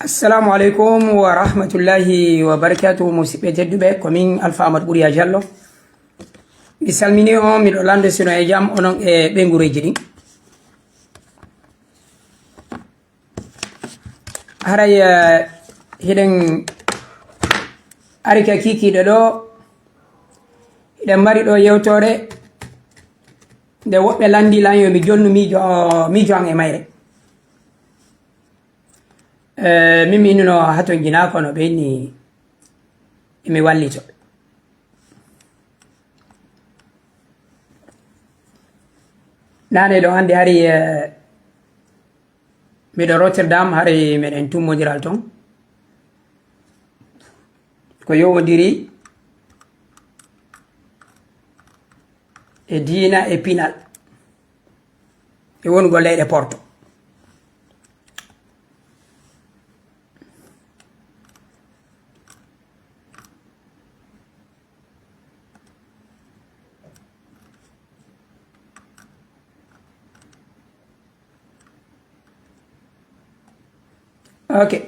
Assalamu alaikum wa rahmatullahi wa barakatuh. Musidɓe tedduɓe komin Alpha Amadou Bouriya Diallo. Mi salmini on miɗo lande sino e jam onon e ɓe gureji ɗin. Haray hiɗen ari ka kikiɗe ɗo hiɗen mari ɗo yewtore nde woɓɓe landi lan yo mi jonnu miijo an e mayre. Min mi innuno hato jina kono ɓe inni mi wallito. Nane ɗo hande hari miɗo Rotterdam hari meɗen tummodiral ton ko yowodiri e diina e pinal e wongo leyɗe Porto. Okay.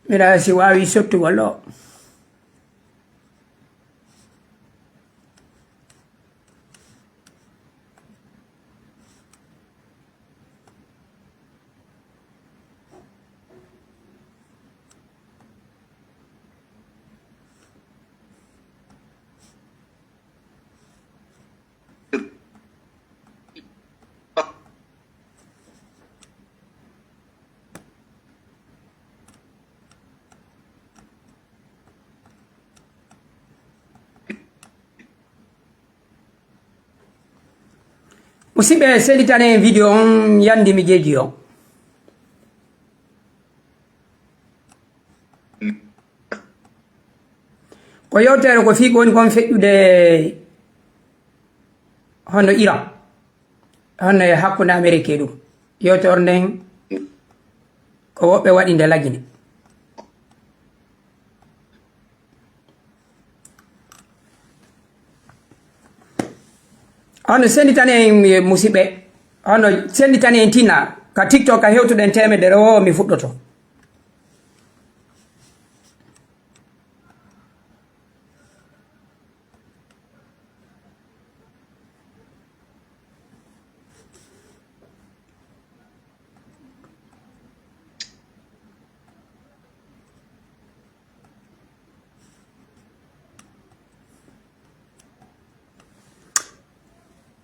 Mira si wawi sottugol ɗo. Musidɓe seɗitane video on yandi mi jeeji on. Ko yewtere ko fii woni kon feƴƴude hono Iran hono e hakkunde Amérique ɗum. Yewtere nden ko woɓɓe waɗi nde lagine. Hono senditane en musidɓe hono senditane en tinna ka TikTok ka hewtuɗen temedere o mi fuɗɗoto.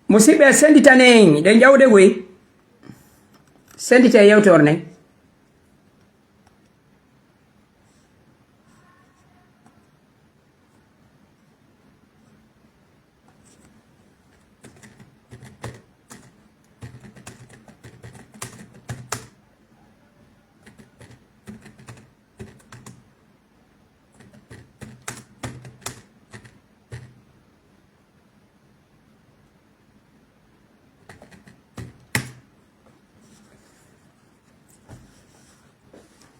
Musidɓe senditane en ɗe jawde goy sendite yewtore nden.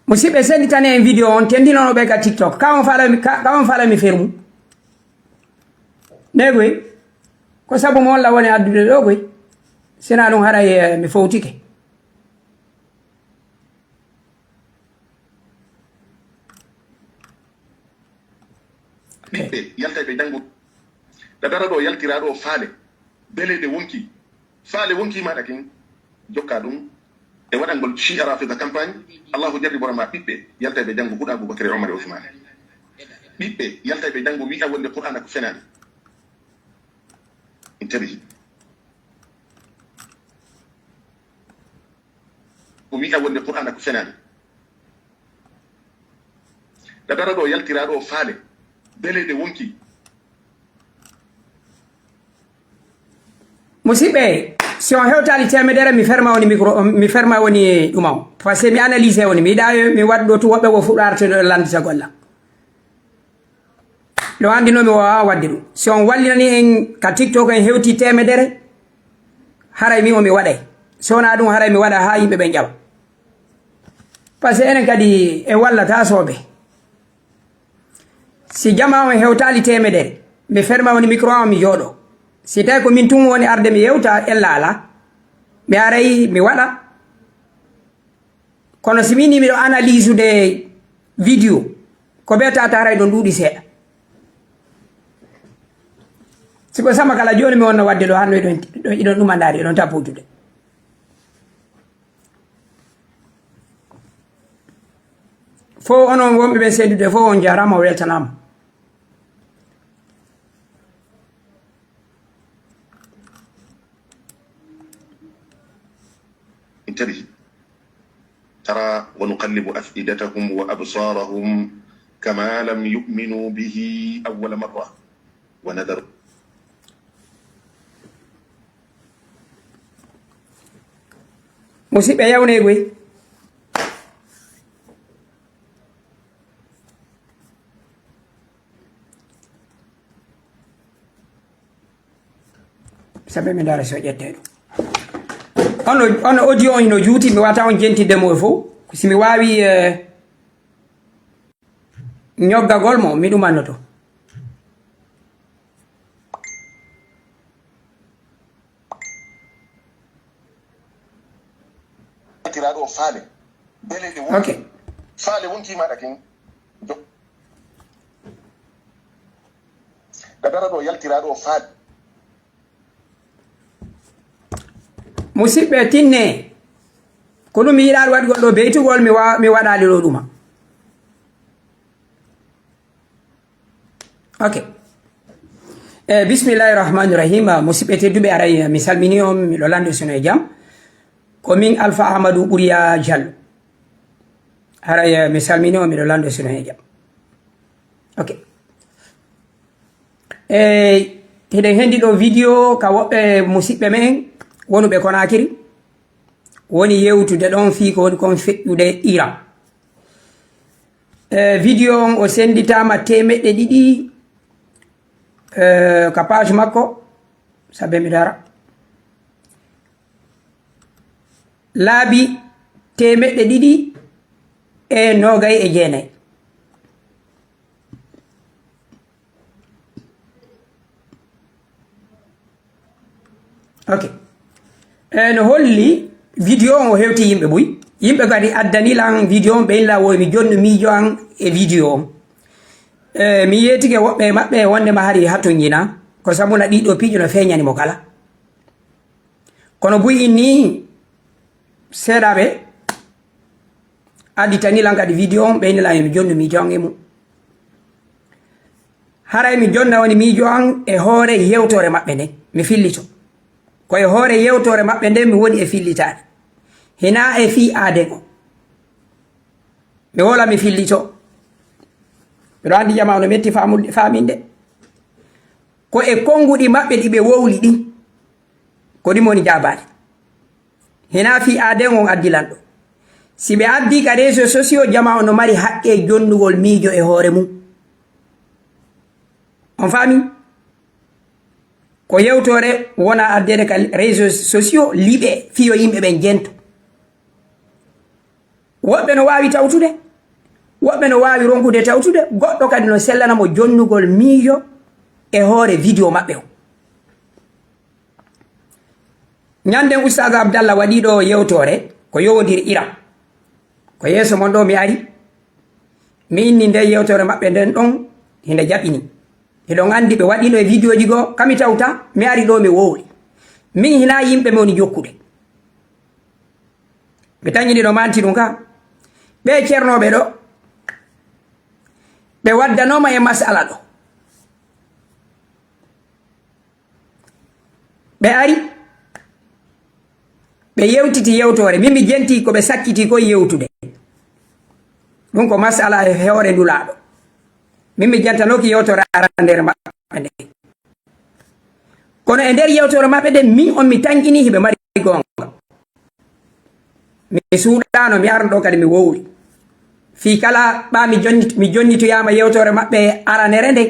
Musidɓe senditane en video on tendinonoɓe ka TikTok kawon fala mi fermu ne goy ko sabu mo walla woni addude ɗo goy sina ɗum haray mi fowtike. ɓiɓɓe yaltayɓe janngo dadara ɗo yaltiraɗo faale beleɗe wonki faale wonki maɗa ken jokka ɗum e waɗangol shi'a rafida campagne allahu jarri borama ɓiɓɓe yaltayɓe janngo huɗa aboubacry omar e ousmane ɓiɓɓe yaltayɓe janngo wi'a wonde qur'ana ko fenani in tabihi o wi'a wonde qur'ana ko fenani dadara ɗo yaltiraɗo faale beleɗe wonki. Musidɓe si on hewtali temedere mi ferma woni micro mi ferma woni ɗum on par ce que mi analyse woni mi yiɗa mi waɗɗo to woɓɓe ko fuɗɗarte landita golla ɗo andinomi wawa wadde ɗum si on wallinani en ka TikTok en hewti temedere haray mi o mi waɗay sona ɗum haray mi waɗa ha yimɓe ɓe ƴawa par ce que enen kadi e wallata soɓe si jama on hewtali temedere mi ferma woni micro am mi jooɗo si tawi ko min tun woni arde mi yewta ella ala mi aray mi waɗa kono si min miɗo analyse ude vidéo ko ɓe tata haray ɗon ɗuuɗi seeɗa siko sama kala joni mi wonno wadde ɗo hanno iɗon ɗumandari iɗon tapputude fo onon wonɓe ɓe sendude fo on jarama o weltanama انتبه ترى ونقلب أفئدتهم وأبصارهم كما لم يؤمنوا به أول مرة ونذر musidɓe yawnegoy sabe mi dara so ƴette ɗum ono audio on no juuti mi wata on jentidemo e fof simi wawi ñoggagol mo mi ɗumannoto tiraɗo faale beleɗe ok faale wonkimaɗa ken ɗaɓara ɗo yaltiraɗo faale musidɓe tinne ko ɗum mi yiɗaɗo waɗgol ɗo beytugol mi waɗali ɗo ɗuma ok bismillahi rahmani rahim musidɓe tedduɓe aray mi salmini on miɗo lande sono e jaam ko min Alpha Amadou Ɓuriya Diallo haray mi salmini on miɗo lande sono e jaam ok hiɗen hendi ɗo vidéo ka woɓɓe musidɓe men wonuɓe Konakiri woni yewtude ɗon fi ko woni kon feƴƴude Iran vidéo on o senditama 200 ka page makko sabe mi dara laabi 229 ok no holli vidéo on o hewti yimɓe ɓuy yimɓe kadi addanilan vidéo on ɓeynla woymi jonno miijo an e vidéo on mi yetike woɓɓe maɓɓe wondema hari hattoñina ko sabuna ɗiɗo piijo no feñanimo kala kono buy inni seeɗaɓe additanilan kadi vidéo on ɓeynilan yomi jonno miijo an e mum haray mi jonna woni miijo an e hoore yewtore maɓɓe nden mi fillito koye hoore yewtore maɓɓe nden mi woni e fillitade hina e fi aaden o mi wola mi fillito miɗo andi jama no metti faminde ko e konguɗi maɓɓe ɗi ɓe wowli ɗin ko ɗi woni jabade hina fi aaden on addilan ɗo si ɓe addi ka réseaux sociaux jama o no mari haqqe jonnugol miijo e hoore mum on faami ko yewtore wona addede ka réseaux sociaux liɓe fiyo yimɓe ɓen jento woɓɓe no wawi tawtude woɓɓe no wawi ronkude tawtude goɗɗo kadi no sellanamo jonnugol miijo e hoore vidéo maɓɓe o ñanden oustade Abdallah waɗiɗo yewtore ko yowodiri Iran ko yeeso mon ɗo mi ari mi inni nde yewtore maɓɓe nden ɗon hinde jaɓini hiɗon andi ɓe waɗino e vidéo ji goo kami tawta mi ari ɗo mi wowli min hina yimɓe mi woni jokkude mi tañini ɗo manti ɗum ka ɓe ceernoɓe ɗo ɓe waddanoma e masala ɗo ɓe ari ɓe yewtiti yewtore min mi jenti ko ɓe sakkiti koye yewtude ɗum ko masala e hoore ndulaɗo min mi jantanoki yewtore ara nder maɓɓe nde kono e nder yewtore maɓɓe nde min on mi tankini hiɓe mari gonga mi suuɗano mi arno ɗo kadi mi wowli fi kala ɓa mi jonnitoyama yewtore maɓɓe aranere nde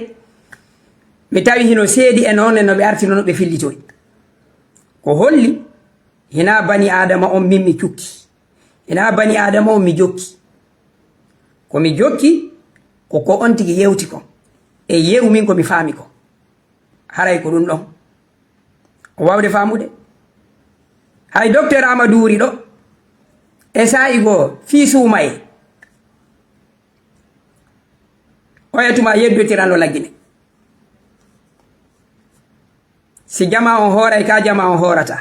mi tawi hino seedi e noon no ɓe artino no ɓe fillitoy ko holli hina bani adama on min mi cukki hina bani adama on mi jokki ko mi jokki ko on tigi yewti ko e yewu min ko mi faami ko haray ko ɗum ɗon o wawde faamude hay docteur Amadouri ɗo e sa'i goo fii suumaye o yetuma yeddotirano laggine si jama on hooray ka jama on hoorata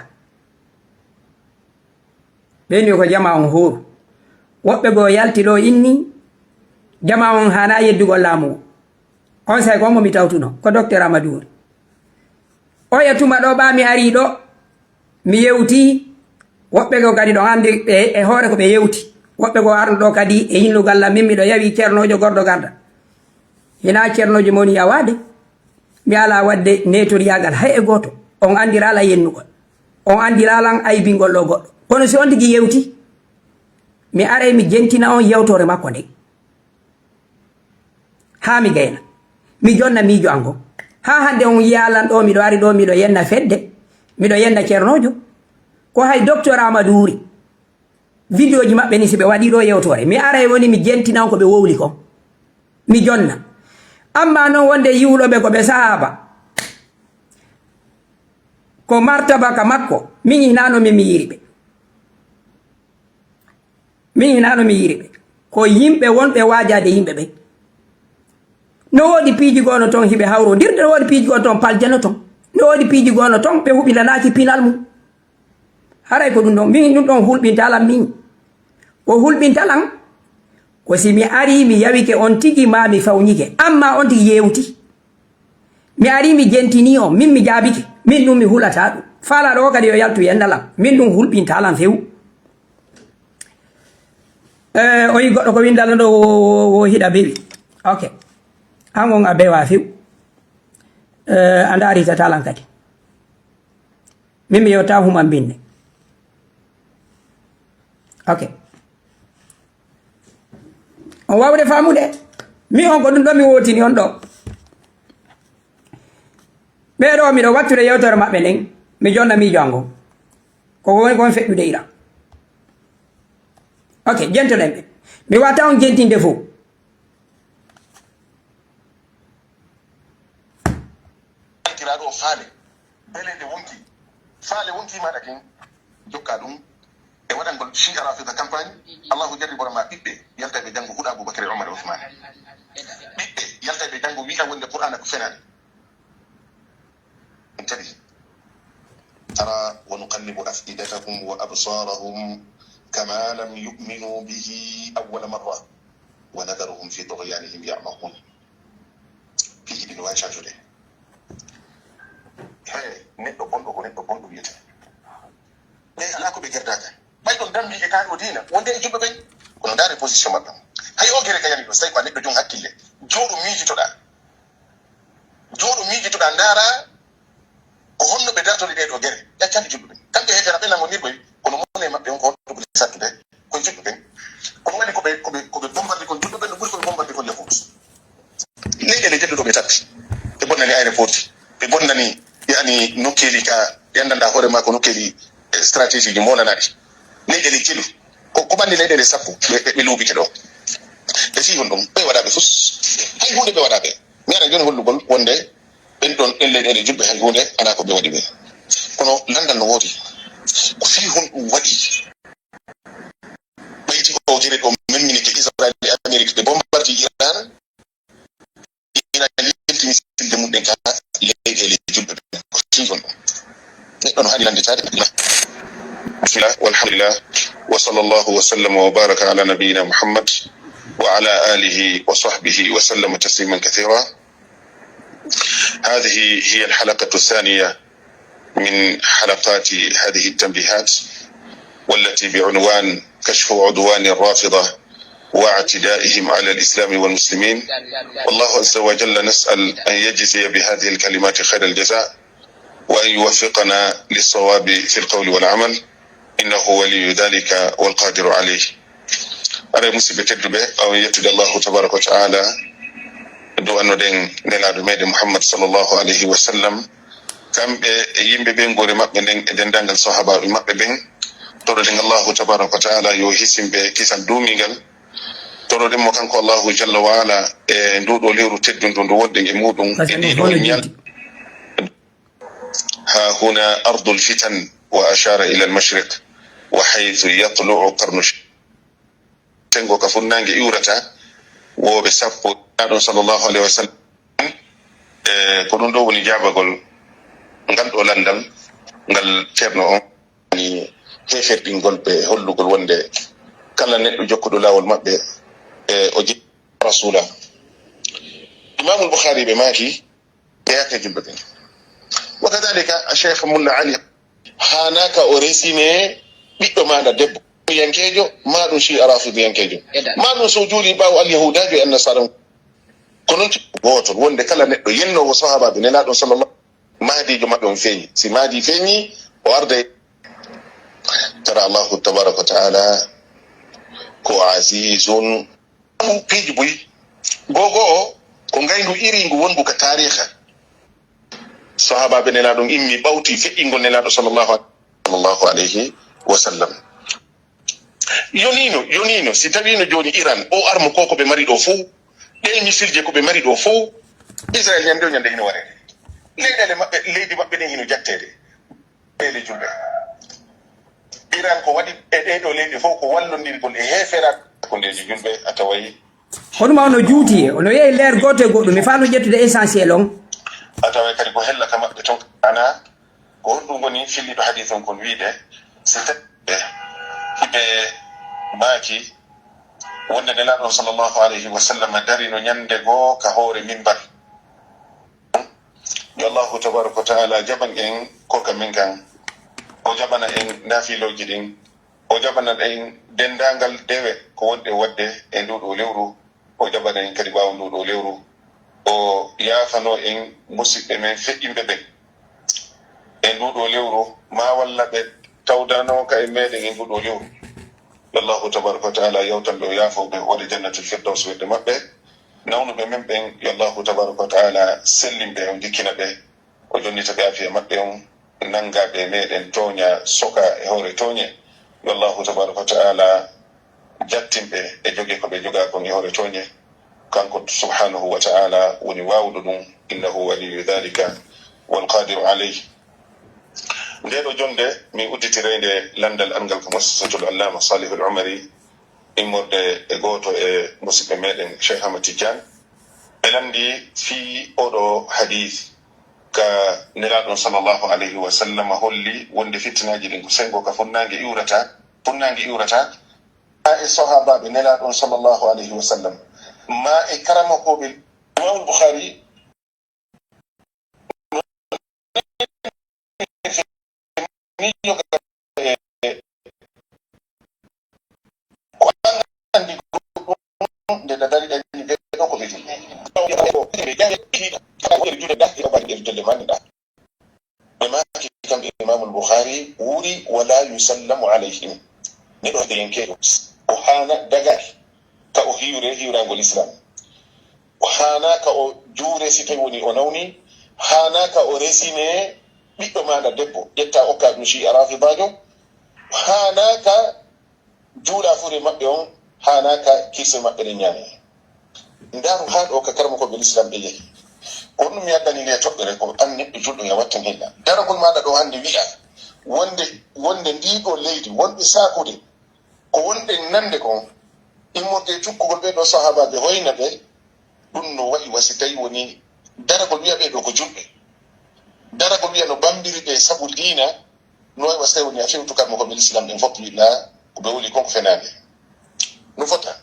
ɓeni ko jama on hooru woɓɓe goo yalti ɗo inni jama on hana yeddugol laamu on say ko mi tawtuno ko docteur Amadouri o yetuma ɗo ɓa mi ari ɗo mi yewti woɓɓe go kadi ɗon andi e hoore ko ɓe yewti woɓɓe go arno ɗo kadi e yinlugalla min miɗo yawi ceernojo gordo garda hina ceernojo moni yawade mi ala wadde netoriyagal hay e goto on andirala yennugol on andiralan aybingol ɗo goɗɗo kono si on tigi yewti mi are mi jentina on yewtore makko nde ha mi gayna mi jonna miijo ango ha hande on yalan ɗo miɗo ari ɗo miɗo yenna fedde miɗo yenna ceernojo ko hay docteur Amadouri vidéo ji maɓɓe ni si ɓe waɗi ɗo yewtore mi ara woni mi jentina ko ɓe wowli ko mi jonna amma noon wonde yiwɗoɓe ko ɓe sahaba ko martaba ka makko min hinanomi mi yiriɓe min hinanomi yiriɓe ko yimɓe wonɓe wajade yimɓe ɓe no woodi piiji gono ton hiɓe hawrodirde no woodi piiji gono ton paljano ton no woodi piiji gono ton ɓe huɓilanaki pinal mum haray ko ɗum ɗon min ɗum ɗon hulɓintalan min ko hulɓintalan ko si mi ari mi yawike on tigi ma mi fawnike amma on tigi yewti mi ari mi jentini on min mi jaabike min ɗum mi hulata ɗum fala ɗo kadi yo yaltu yendalam min ɗum hulɓintalan few o yi goɗɗo ko windala ɗo wo hiɗa bewi ok an on a bewa few a daritatalan kadi min mi yewta human binne ok on wawde faamude mi on ko ɗum ɗo mi wotini on ɗo ɓeɗo miɗo wattude yewtore maɓɓe nden mi jonna miijo ango koko woni kon feƴƴude Iran ok jentoɗen ɓe mi wata on jentinde fof kiraɗo faale belede wonki faale wonki maɗa ken jokka ɗum e waɗangol chi arafida campagne allahu jarri boroma ɓiɓɓe yaltaɓe janngo huuɗa aboubacry omar ousmane ɓiɓɓe yaltaɓe janngo wi'a wonde qur'ana ko fenani tadi tara wa nuqallibu afidatahum wa absarahum kama lam yu'minu bihi awwala marra wa nadaruhum fi tughyanihim ya'mahun piiji ɗin wawi change de he neɗɗo gonɗo ko neɗɗo gonɗo wiyete ɓe ala ko ɓe gerdaka ɓay ɗon dambi e kaani o diina wonde e juɓɓe ɓen kono ndaare position maɓɓe hay o gere kayani ɗo so tawi ko a neɗɗo jon hakkille jooɗo miijitoɗa ndaara ko honno ɓe dartode ɗe ɗo gere ƴaccande juɓɓe ɓen kamɓe hedera ɓe nangonirɓoy kono mone maɓɓe on ko honɗo ɓuri sattude koye juɓɓe ɓen kono waɗi koɓe bombarde kon juɓɓe ɓen no ɓuri koɓe bombarde kon yahut leyɗele jedɗe ɗo ɓe tappi ɓe bonnani aéroport ɓe bonnani yani nokkeli ka yandanda hoore ma ko nokkeli stratégie ji molanaɗi leyɗele jeɗu ko ɓanndi leyɗele sappo ɓe luubike ɗo ɓe fi hon ɗum ɓe waɗaɓe fus hay hunde ɓe waɗaɓe mi ara joni hollugol wonde ɓen ɗon ɗen leyɗele juɓɓe hay hunde ala ko ɓe waɗi ɓe kono landal no woodi ko fi hon ɗum waɗi ɓayti o jere ɗo memminike israel e amérique ɓe bombardi iran yeltini silde mum ɗen ka leyɗele juɓɓe ɓe ko fi hon ɗum neɗɗo no hani landetade بسم الله والحمد لله وصلى الله وسلم وبارك على نبينا محمد وعلى آله وصحبه وسلم تسليما كثيرا. هذه هي الحلقة الثانية من حلقات هذه التنبيهات والتي بعنوان كشف عدوان الرافضة واعتدائهم على الإسلام والمسلمين. والله عز وجل نسأل أن يجزي بهذه الكلمات خير الجزاء وأن يوفقنا للصواب في القول والعمل إنه ولي ذلك والقادر عليه. أنا مسيب تدربه أو يتد الله تبارك وتعالى دو أنه دين نلاد ميد محمد صلى الله عليه وسلم kamɓe e yimɓe ɓen gore maɓɓe nden e dendagal sahabaɓe maɓɓe ɓen toroɗen allahu tabaraka wa taala yo hisimɓe kisal duumigal toroɗen mo kanko allahu jalla wa ala e nduɗo lewru teddundu ndu wonɗen e muɗum e ɗiɗo ñal ها هنا أرض الفتن وأشار إلى المشرق وحيث يطلع قرن تنغو كفنانج يورتا وبسبب صلى الله عليه وسلم كنون دو نجابة قل ngal do landal ngal cerno on ni heferdingol be hollugol wonde kala neddo jokkudo lawol mabbe e o ji rasula imam al-bukhari be maki be yake jumbe wakadhalika sheikh mulla ali hanaka oresine biddo manda debbo yankejo madum shi arafid yankejo madum so juli bawo al-yahudajo en nasaran konon goto wonde kala neddo yenno wo sahaba be nela don sallallahu mahdi jo mabbe on feñi si mahdi feñi o arde tara allah tabaraka wa taala ko azizun piji buy gogo ko ngayndu iri ngu wonbu ka tariha sahaba be nela don immi bawti fe'ingol nela do sallallahu alayhi wa sallam yonino si tawino joni iran o armo koko be mari do fu del misilje ko be mari do fu israel nyande hino warede leedele mabbe leydi mabbe den hino jattede bele julbe iran ko wadi e do leydi fo ko wallondirgol e hefera ko ndeji julbe atawayi hono ma no juuti ono yeyi leer goto e goddo mi faano jettude essentiel on ataway kadi ko hella ka mabbe ton ana ko dum woni fillido hadithon kon wiide sitabbe hibe maaki wonde nelaɗo sallallahu alayhi wa sallam dari no ñande goo ka hoore minbar yo allahu tabaraka wa taala jaɓan en korka min kan o jaɓana en nafiloji ɗin o jaɓana en dendagal dewe ko wonɗe wadde e nduɗo lewru o jaɓana en kadi ɓawa nduɗo lewru o yaafano en musidɓe men feƴƴimɓe ɓen e nduɗo lewru ma walla ɓe tawdanoka e meɗen e nduɗo lewru allahu tabaraka wa taala yawtan ɓe o yaafoɓe waɗa jannatul firdaus wedde maɓɓe nawnuɓe men ɓen yo allahu tabaraka wa taala sellimɓe o jikkina ɓe o jonnita ɓe afiya maɓɓe on nangaɓe meɗen tooña soka e hoore tooñe yo allahu tabaraka wa taala jattinɓe e jogi ko ɓe joga kon e hoore tooñe kanko subhanahu wa taala woni wawɗo ɗum innahu waliyu dhalika walqadiru alayh ndeɗo jonde mi udditirede landal angal ko muassasatul allama salihul umari immorde e goto e musidɓe meɗen cheikh ahmad tidiane ɓe landi fi oɗo hadith ka nelaɗon sallllahu alayhi wa sallam holli wonde fittinaji ɗin ko sengo ka funnangue iwrata e sahabaɓe nelaɗon sallllahu alayhi wa sallam ma e karama koɓe imamul boukhari imam al-bukhari wuri wala yusallamu alayhim neɗo hede yenkeɗo o hana dagaki ka o hiwrangol islam o hana ka o juure si tawi woni o nawni hana ka o resine ɓiɗɗo maɗa debbo ƴetta okka ɗum shi arafibajo hana ka juuɗa fure maɓɓe on hana ka kirse maɓɓe ɗe ñaame ndaru ha ɗo ka karma ko ɓe l'islam ɓe yehi ko ɗum yaddani nde toɓɓere ko an neɗɗo julɗo ya wattan heɗɗa daragol maɗa ɗo hande wi'a wonde ndiɗo leydi wonɓe sakude ko wonɗe nande kon immorde cukkugol ɓe ɗo sahabaɓe hoyna ɓe ɗum no waɗi wasi tawi woni daragol wi'a ɓe ɗo ko julɓe daragol wi'a no bambiri ɓe sabu diina no wawi wasi tawi woni a fewtu karma ko ɓe l'islam ɗen fof wiɗa ko ɓe woli konko fenade no fota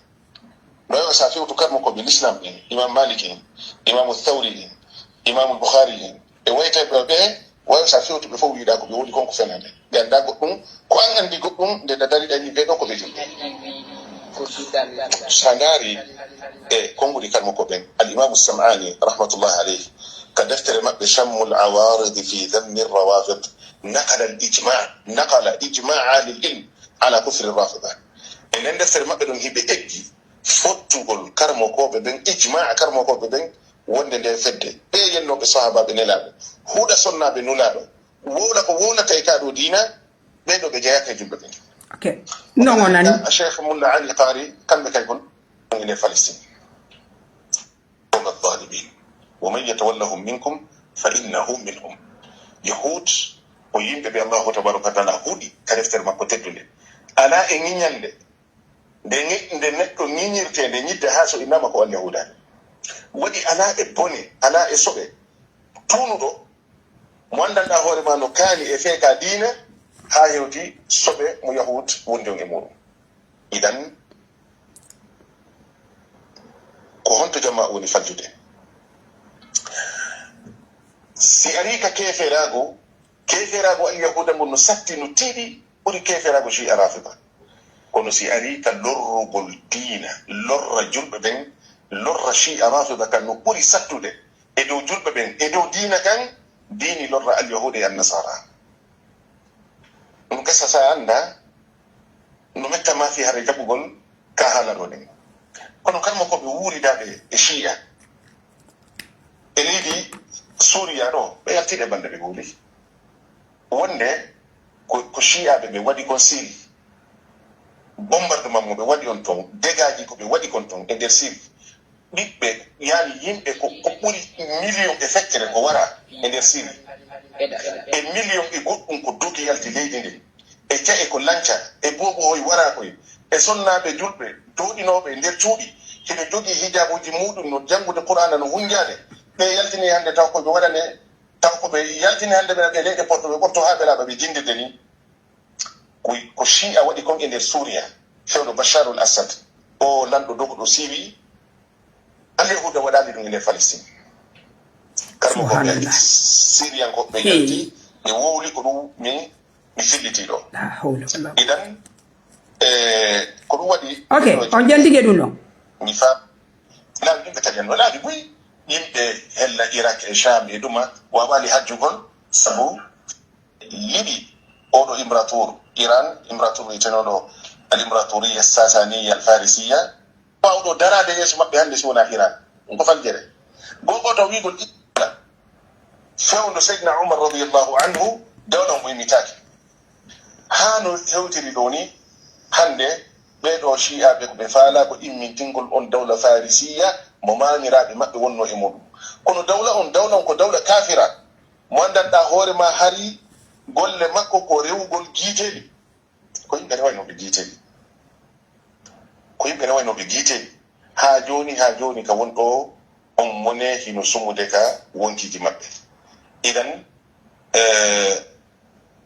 no wawi wasi a fewtu karma ko ɓe l'islam ɗin imam malik en imamu thawri en imamu boukhari en e waytaɓe ɓe wawi sa fewtu ɓe fof wiɗa ko ɓe woli konko fenade ɓe anda goɗɗum ko an andi goɗɗum nde da dariɗani ɓe ɗo ko ɓe julɓe sandari e konguɗi karma ko ɓen al-imamu sam'ani rahmatullah alayhi ka deftere maɓɓe shammul awarid fi dhammi rawafid naqala ijma'a lil ilm ala kufri rafida e nden deftere maɓɓe ɗon hiɓe eggi fottugol karmokoɓe ɓen ijma'a karmokoɓe ɓen wonde nde fedde ɓe yennoɓe sahabaɓe nelaɓe huuɗa sonnaɓe nulaɗo wowla ko wowlata e kaɗo dina ɓeɗo ɓe jeyaka e julɓe ɓe okay non on nani cheikh mulla ali qari kamɓe kay gon ene Palestine qawma adh-dhalimin wa man yatawallahum minkum fa innahum minhum yahud o yimɓe ɓe allahu tabaraka wa taala huuɗi ka deftere makko teddude ala e ŋiñande nde neɗɗo ŋiñirte nde ñidde ha so innama ko al yahudade waɗi ala e bone ala e soɓe tunuɗo mo andanɗa hoore ma no kaani e feeka diina ha hewti soɓe mo yahud wondi on e muɗum idan ko honto jamma woni faljude si ari ka keferago al yahuda ngon no satti no tiiɗi ɓuri keferago ji arafida kono si ari ka lorrugol diina lorra julɓe ɓen lorra shi arafida kan no ɓuri sattude e dow julɓe ɓen e dow diina kan dini lorra al yahuda e annasara ɗum gasa sa anda no mettama fi hare jaɓugol ka haalaɗo ɗen kono kalmo koɓe wuuridaɓe e shi'a e leydi suriya ɗo ɓe yaltiɗe bande ɓe guuli wonde ko shi'aɓe ɓe waɗi kon siri bombardement mo ɓe waɗi on ton dégaji ko ɓe waɗi kon ton e nder siri ɓiɓɓe yaani yimɓe ko ɓuri million e feccere ko wara e nder siri e million e goɗɗum ko dogi yalti leydi ndi e cae ko lanca e boobo hoy wara koye e sonnaɓe julɓe doɗinoɓe nder cuuɗi hiɓe jogii hijabuji muɗum no janngude qur'ana no hunjade ɓe yaltini hannde taw koɓe waɗane taw koɓe yaltini hannde ɓe leyɗe porto ɓe ɓorto ha ɓe laaɓa ɓe jindirde ni ko shi'a waɗi kon e nder suria fewɗo bacharul assad o lanɗo doguɗo siwi alyahuda waɗali ɗum e nder Palestine karmo ko ɓe siriyankoɓe yalti ɓe wowli ko ɗum mi filliti ɗo idan ko ɗum waɗi ok on jandige ɗum ɗo mi fa laaɓi yimɓe taƴanno laaɓi boyi yimɓe hella Irak e Sham e ɗuma wawali hajjugol sabu yiɗi oɗo imbrator Iran imbrator wiyetenoɗo al imbratoria sasaniya al farisiya wawɗo darade yeeso maɓɓe hannde si wona Iran ɗum ko faljere goto wigol ɗiɗɗa fewndo seydna Umar radiallahu anhu dawla mo immitaki ha no hewtiri ɗo ni hannde ɓeɗo shi'aɓe ko ɓe faala ko immintingol on dawla farisiya mo mamiraɓe maɓɓe wonno e muɗum kono dawla on ko dawla kafira mo andanɗa hoore ma hari golle makko ko rewugol giiteɗi ko yimɓe rewaynoɓe giiteɗi ha joni ka wonɗo on mone hino sumude ka wonkiji maɓɓe idan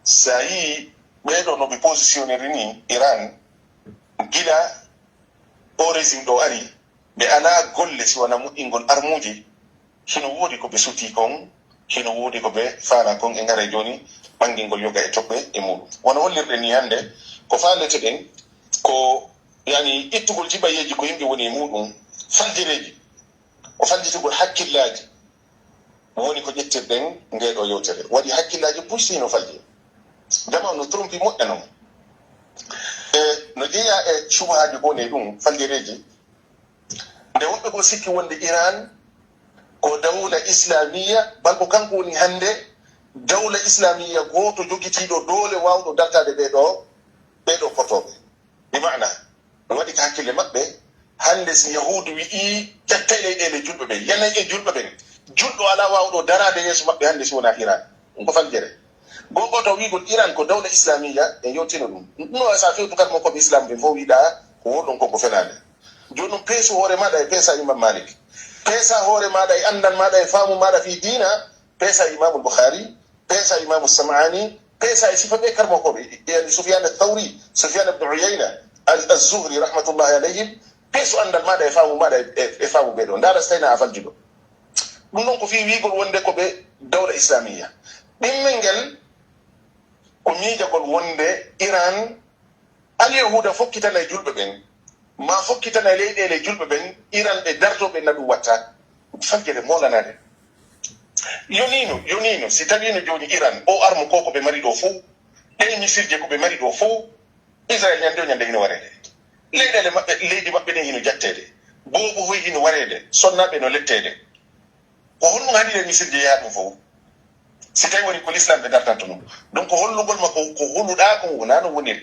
sa yi ɓeɗo no ɓe positionneri ni Iran gila o régime ɗo ari ɓe ala golle si wona moƴƴingol armuji hino woodi ko ɓe suti kon hino woodi ko ɓe faala kon e ngare joni ɓangingol yoga e toɓɓe e muɗum wona hollirɗe ni hannde ko faalete ɗen ko yani ittugol jiɓayeji ko yimɓe woni e muɗum faljireji ko fallitugol hakkillaji woni ko ƴettirɗen ndeɗo yewtere waɗi hakkillaji pussino faljire jama no trompi moƴƴa noon no jeeya e subahaji gone ɗum fallireji nde woɓɓe ko sikki wonde Iran ko dawla islamiya balko kanko woni hannde dawla islamiya goto jogitiɗo doole wawɗo dartade ɓeɗo potoɓe bi mana no waɗi ko hakkille maɓɓe hannde si yahudu wi'i ƴetta leyɗele julɓe ɓen yanay e julɓe ɓen julɗo ala wawɗo darade yeeso maɓɓe hannde si wona Iran ɗum ko faljere goto wigol Iran ko dawla islamiya e yewtino ɗum ɗum sa fewtu kat mo koɓe islam ɓe fo wiɗa ko woɗon konko fenade joni ɗum peesu hoore maɗa e peesa imam Malik peesa hoore maɗa e andal maɗa e faamu maɗa fi dina peesa imamul Bukhari peesa imamu Sam'ani peesa e sifa ɓe karmo koɓe yani Sufyan ath-Thawri Sufyan ibn Uyayna az-Zuhri rahmatullahi alayhim peesu andal maɗa e faamu maɗa e faamu ɓeɗo ndara so tawina a faljiɗo ɗum noon ko fi wigol wonde koɓe dawla islamiya ɗimmel ngel ko miijagol wonde Iran alyahuda fokkitana e julɓe ɓen ma fokkitana e leyɗele julɓe ɓen Iran ɓe dartoɓe na ɗum watta faljere molanade yonino si tawino joni Iran o arme ko ɓe mari ɗo fo ɗen misirje ko ɓe mari ɗo fo Israel ñande o ñande hino warede leyɗele maɓɓe leydi maɓɓe ɗen hino jattede boobo hoy hino warede sonnaɓe no lettede ko holno hadi e misirje yaadum fo si tawi woni ko l'islam ɓe dartanto ɗum donc hollugol makko ko holuɗa ko wona no woniri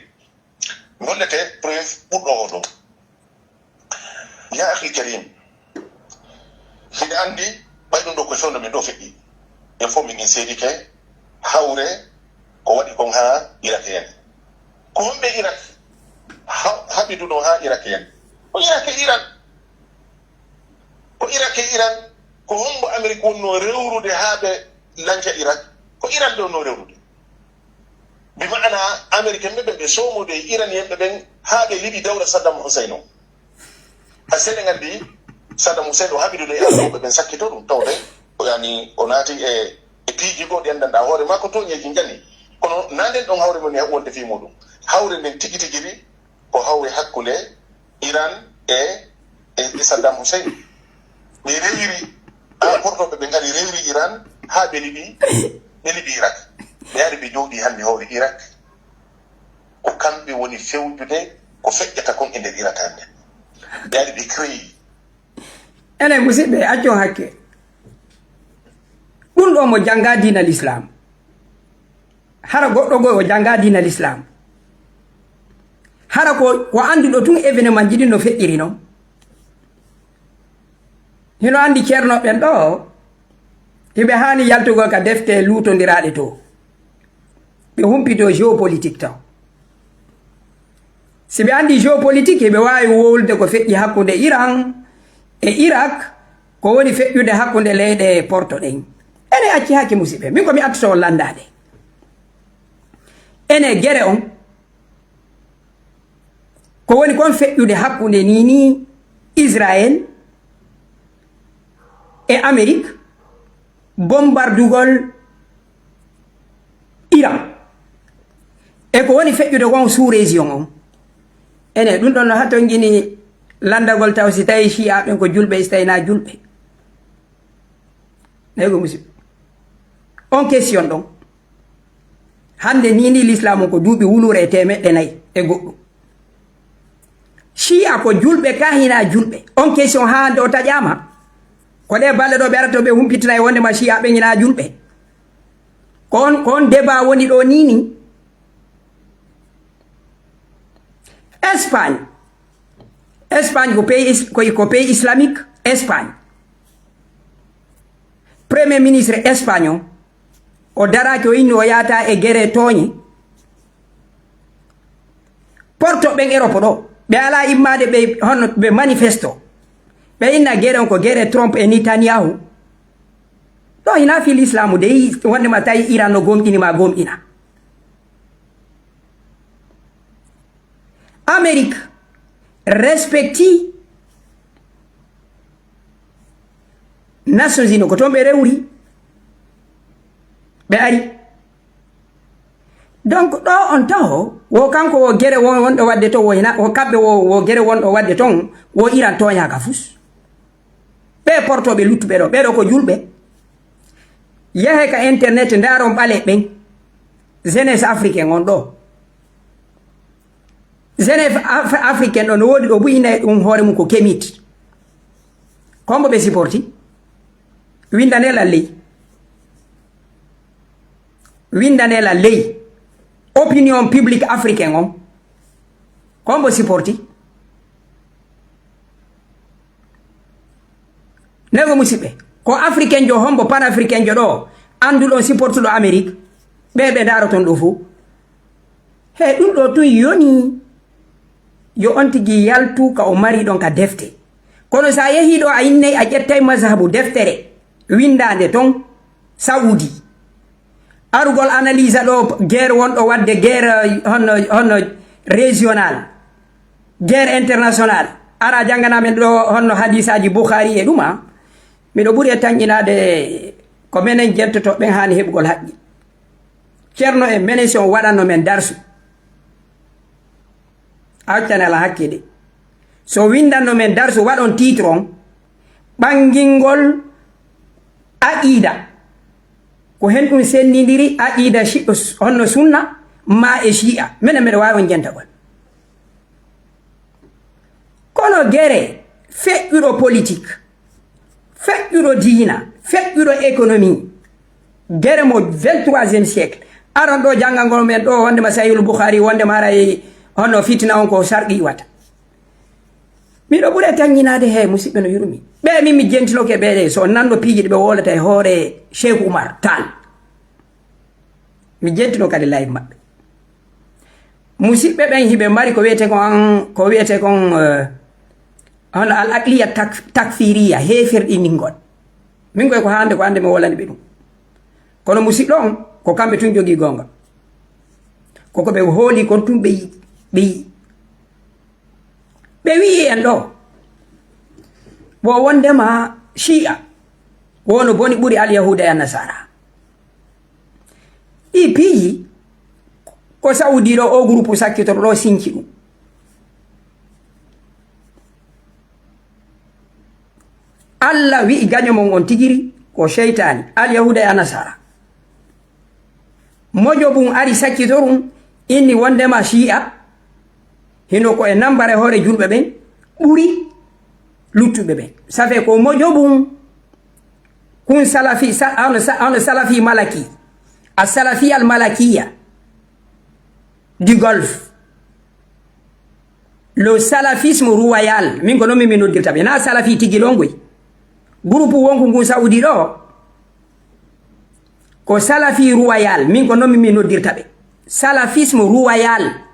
gollete preuve ɓurɗo o ɗo ya ahli karim hiɗa andi ɓayɗum ɗo ko fewno min ɗo feƴƴi en fof min seedi ke hawre ko waɗi kon ha Irak en ko homɓe Irak haɓiduɗo ha Irak en ko Irak e Iran ko Irak e Iran ko hombo Amérique wonno rewrude ha ɓe lanca Irak ko Iran ɗo no rewrude bi maana Américain ɓe somude Iran yemɓe ɓen ha ɓe liɓi dawla Saddam Hussein o a seɗe gandi Saddam Hussein o haɓidude Iran ɓe ɓen sakkito ɗum tawde yani o naati e piiji goɗi andanɗa hoore makko toñeji jani kono nanden ɗon hawre mon wonde fi muɗum hawre nden tigi tigiri ko hawre hakkude Iran e Saddam Hussein ɓe rewiri portoɓe ɓe ngari rewri Iran ha ɓe liɓi Irak ɓe ari ɓe jooɗi hande hawre Irak ko kamɓe woni fewjude ko feƴƴata kon e nder Irak hande ɓe ari ɓe créyi enen musidɓe accon hakke ɗum ɗo mo janga dina l'islam hara goɗɗo goy o janga dina l'islam hara ko anduɗo tun événement jiɗi no feƴƴiri noon hino andi ceernoɓen ɗo hiɓe hani yaltugol ka defte lutodiraɗe to ɓe humpito géopolitique taw si ɓe andi géopolitique hiɓe wawi wowlude ko feƴƴi hakkude Iran e Irak ko woni feƴƴude hakkude leyɗe porto ɗen ene acci hakki musidɓe min komi attoto landade ene guere on ko woni kon feƴƴude hakkude ni Israël e Amérique bombardugol Iran e ko woni feƴƴude kon sous région on ene ɗum ɗon no hatton gini landagol taw si tawi Shia ɓen ko julɓe si tawi na julɓe nayi ko musidɓe on question ɗon hande ni l'islam ko duuɓi wulure e temeɗɗe 4 e goɗɗum Shia ko julɓe ka hina julɓe on question ha hande o taƴama ko ɗe balɗe ɗo ɓe arata ɓe humpitina e wondema Shia ɓe hina julɓe ko on débat woni ɗo nini Espagne ko pays islamique Espagne premier ministre Espagne o daraki o inni o yata e guere tooñe porto ɓen Europe ɗo ɓe ala immade ɓe manifesto ɓe inna guere on ko guere Trump e Netanyahu ɗo hina fi l'islamu de wondema tawi Iran no gomɗinima gomɗina Amérique respecti Nations Unies ko toon ɓe rewri ɓe ari donc ɗo on taho wo kanko wo guere wonɗo wadde to wo kamɓe wo guere wonɗo wadde ton wo Iran toñaka fus ɓe portoɓe luttuɓe ɗo ɓeɗo ko julɓe yehe ka internet ndaron ɓale ɓen jeunesse africain on ɗo jeunesse africain ɗo no woodi ɗo buyina ɗum hoore mum ko kemit kombo ɓe supporti windanela ley opinion publique africain on kombo supporti nego musidɓe ko africain jo hombo pan africain jo ɗo anduɗon supportuɗo Amérique ɓe daroton ɗo fo he ɗum ɗo tun yoni yo on tigi yaltu ka o mari ɗon ka defte kono sa yehi ɗo a innay a ƴettay mazhabu deftere windande ton Saudi arugol analyse ɗo guerre wonɗo wadde guerre honno régional guerre international ara janganamen ɗo honno hadisaji Bukhari e ɗuma miɗo ɓuuri e tañƴinade ko menen jentoto ɓen hani heɓugol haqqi ceerno e menen si on waɗanno men darsu a hoccanala hakke de so windanno men darsu waɗon titre on ɓangingol aqida ko hen ɗum sennidiri aqida honno sunna ma e shi'a minen mbeɗa wawi on jentagol kono guere feƴƴuɗo politique feƴƴuɗo diina feƴƴuɗo économie gere mo 23e siècle aran ɗo jangangol men ɗo wondema sahihul boukhari wondema haray hono fitina on ko sarqi wata miɗo ɓuure taññinade he musidɓe no yurmi ɓe min mi jentinoke ɓeɗe so nanɗo piiji ɗi ɓe wolata e hoore Cheikh Oumar Tall mi jentino kadi live maɓɓe musidɓe ɓen hiɓe mari ko wiyete kon hono al aqliya takfiriya hefirɗi ningol min koy ko hande mi wolani ɓe ɗum kono musidɗo on ko kamɓe tun jogui gonga koko ɓe hooli kon tun ɓe yi ɓe wi en ɗo wo wondema Shia wono boni ɓuri al yahuda e nasara ɗi piiji ko Saudi ɗo o groupe sakkitoro ɗo sinki ɗum Allah wi'i gaño mon on tigiri ko sheytani al yahuda e nasara mojo bum ari sakkitorum inni wondema Shia hino ko e nambare hoore julɓe ɓen ɓuri luttuɓe ɓen ça fait ko mojo bum kun salafi on salafi malaki a salafi al malakiya du Golfe le salafisme royal min ko noon min noddirta ɓe na salafi tigilongoy groupe wonko ngun Saudi ɗo ko salafi royal min ko noon min noddirta ɓe salafisme royal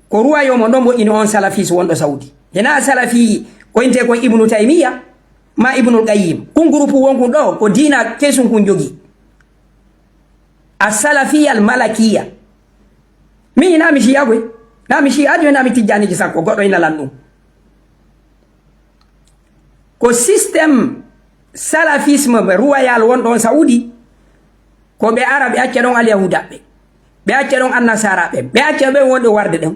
ko royaume ɗon mo ina on salafisme wonɗo Saudi hena salafi ko inte kon Ibnu Taymiya ma Ibnul Qayyim kun groupe wonkun ɗo ko dina kesum kun jogi a salafiya al malakiya min nami Shia goy nami Shia ajo nami tijjaniji sakko goɗɗo ina lan ɗum ko système salafisme royal wonɗon Saudi ko ɓe ara ɓe acca ɗon al yahuda ɓe acca ɗon an nasara ɓe acca ɓe wonɗo warde ɗon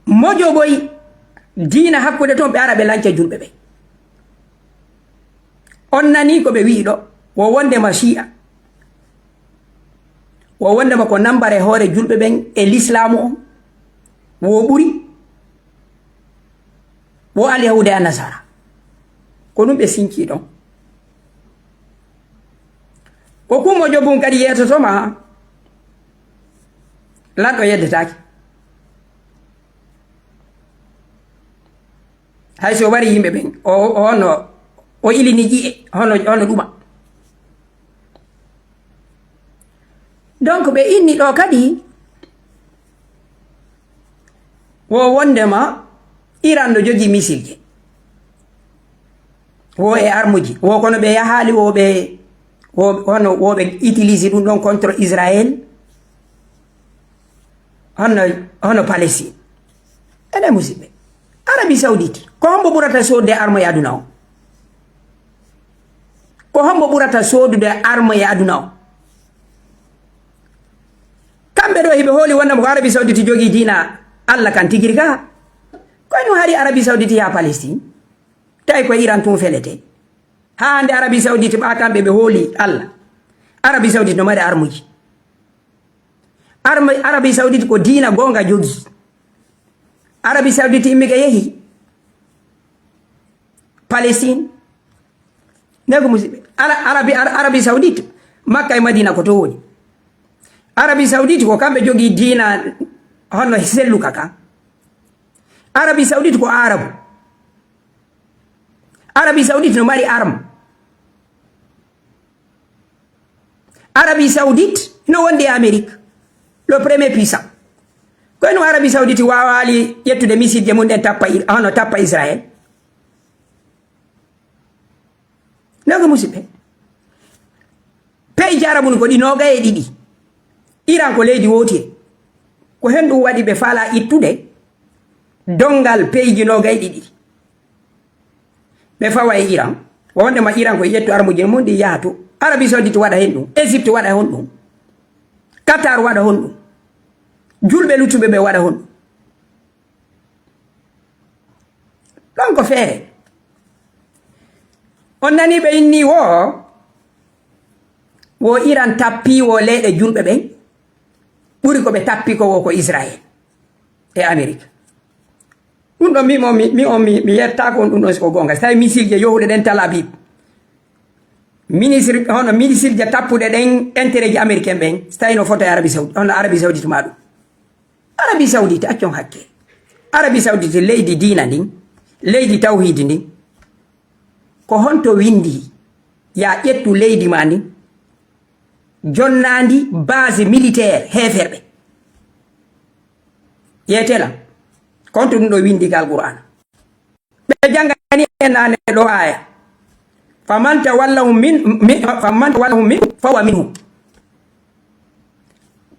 mojo boy dina hakkude toon ɓe ara ɓe lanca julɓe ɓe on nani ko ɓe wi ɗo wo wondema Shia wo wondema ko nambare hoore julɓe ɓen e l'islamu on wo ɓuri wo al yahuda e nasara ko ɗum ɓe sinki ɗon ko kumojo bum kadi yetotoma lanɗo yeddetaki hay so wari yimɓe ɓen hono o ilini ƴi'e hono ɗuma donc ɓe inni ɗo kadi wo wondema Iran no jogi missile je wo e armuji wo kono ɓe yahali woɓe utilise ɗum ɗon contre Israël hono Palestine ene musidɓe Arabie Saoudite ko hombo ɓurata sodde arme e aduna o ko hombo ɓurata sodude arme e aduna o kamɓe ɗo hiɓe hooli wondema ko Arabie Saoudite jogi dina Allah kan tigiri ka koye ɗum hari Arabie Saoudite ya Palestine tawi ko Iran tun felete ha nde Arabie Saoudite ɓa kamɓe ɓe hooli Allah Arabie Saoudite no mari armuji Arabie Saoudite ko dina gonga jogi Arabie Saoudite immike yehi Palestine nego musidɓe Arabie Saoudite Makka e Madina ko to woni Arabie Saoudite ko kamɓe jogi dina hono selluka ka Arabie Saoudite ko arabu Arabie Saoudite no mari arme Arabie Saoudite no wondi Amérique le premier puissant kono Arabie Saoudite wawali ƴettude missile je mum ɗen tappa Israël nago musidɓe pays arabu ko ɗi noga e ɗiɗi Iran ko leydi wotiri ko hen ɗum waɗi ɓe faala ittude dongal pays ji noga e ɗiɗi ɓe fawa e Iran wondema Iran ko ƴettu armuje mum ɗi yaha to Arabie Saoudite waɗa hen ɗum Égypte waɗa hon ɗum Qatar waɗa hon ɗum julɓe luttuɓe ɓe waɗa hon ɗon ko feere on nani ɓe inni wo Iran tappi wo leyɗe julɓe ɓen ɓuri ko ɓe tappi ko wo ko Israël e Amérique ɗum ɗo mi yetta ko ɗum ɗon siko gonga so tawi missile je yohude ɗen Tel Aviv ministre hono ministre je tappude ɗen intérêt ji américain ɓen so tawi no foto e Arabie Saoudite hono Arabie Saoudite ma ɗum Arabie Saoudite accon hakke Arabie Saoudite leydi diina ndin leydi tawhidi ndin ko honto windi ya ƴettu leydi ma ndin jonnandi base militaire heferɓe yetelam konto ɗum ɗo windi gal Qur'an ɓe jangani en nane ɗo aya faman tawallahum min fawa minhum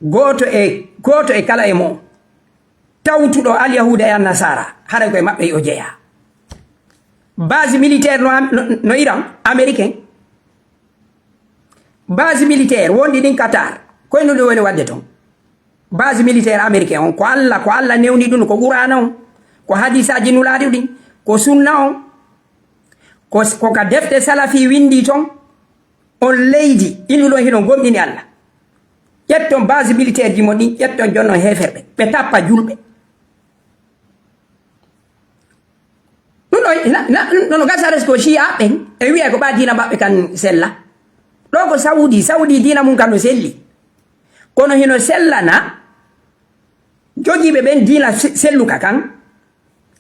goto e kala e mo tawtuɗo alyahuda e annasara haɗa koye maɓɓe yo jeeya base militaire no Iran américain base militaire wondi ɗin Qatar koye no ɗum woni wadde toon base militaire américain on ko Allah newni ɗum ko Qur'ana on ko hadisaji nulaɗi ɗin ko sunna on ko ka defte salafi windi toon on leydi innuɗon hino gomɗini Allah ƴetton base militaire ji mo ɗin ƴetton jonnon heferɓe ɓe tappa julɓe ɗum ɗo gasares ko shi'a ɓen e wiya ko ɓa dina maɓɓe kan sella ɗo ko saudi dina mum kan no selli kono hino sellana jogiiɓe ɓen dina selluka kan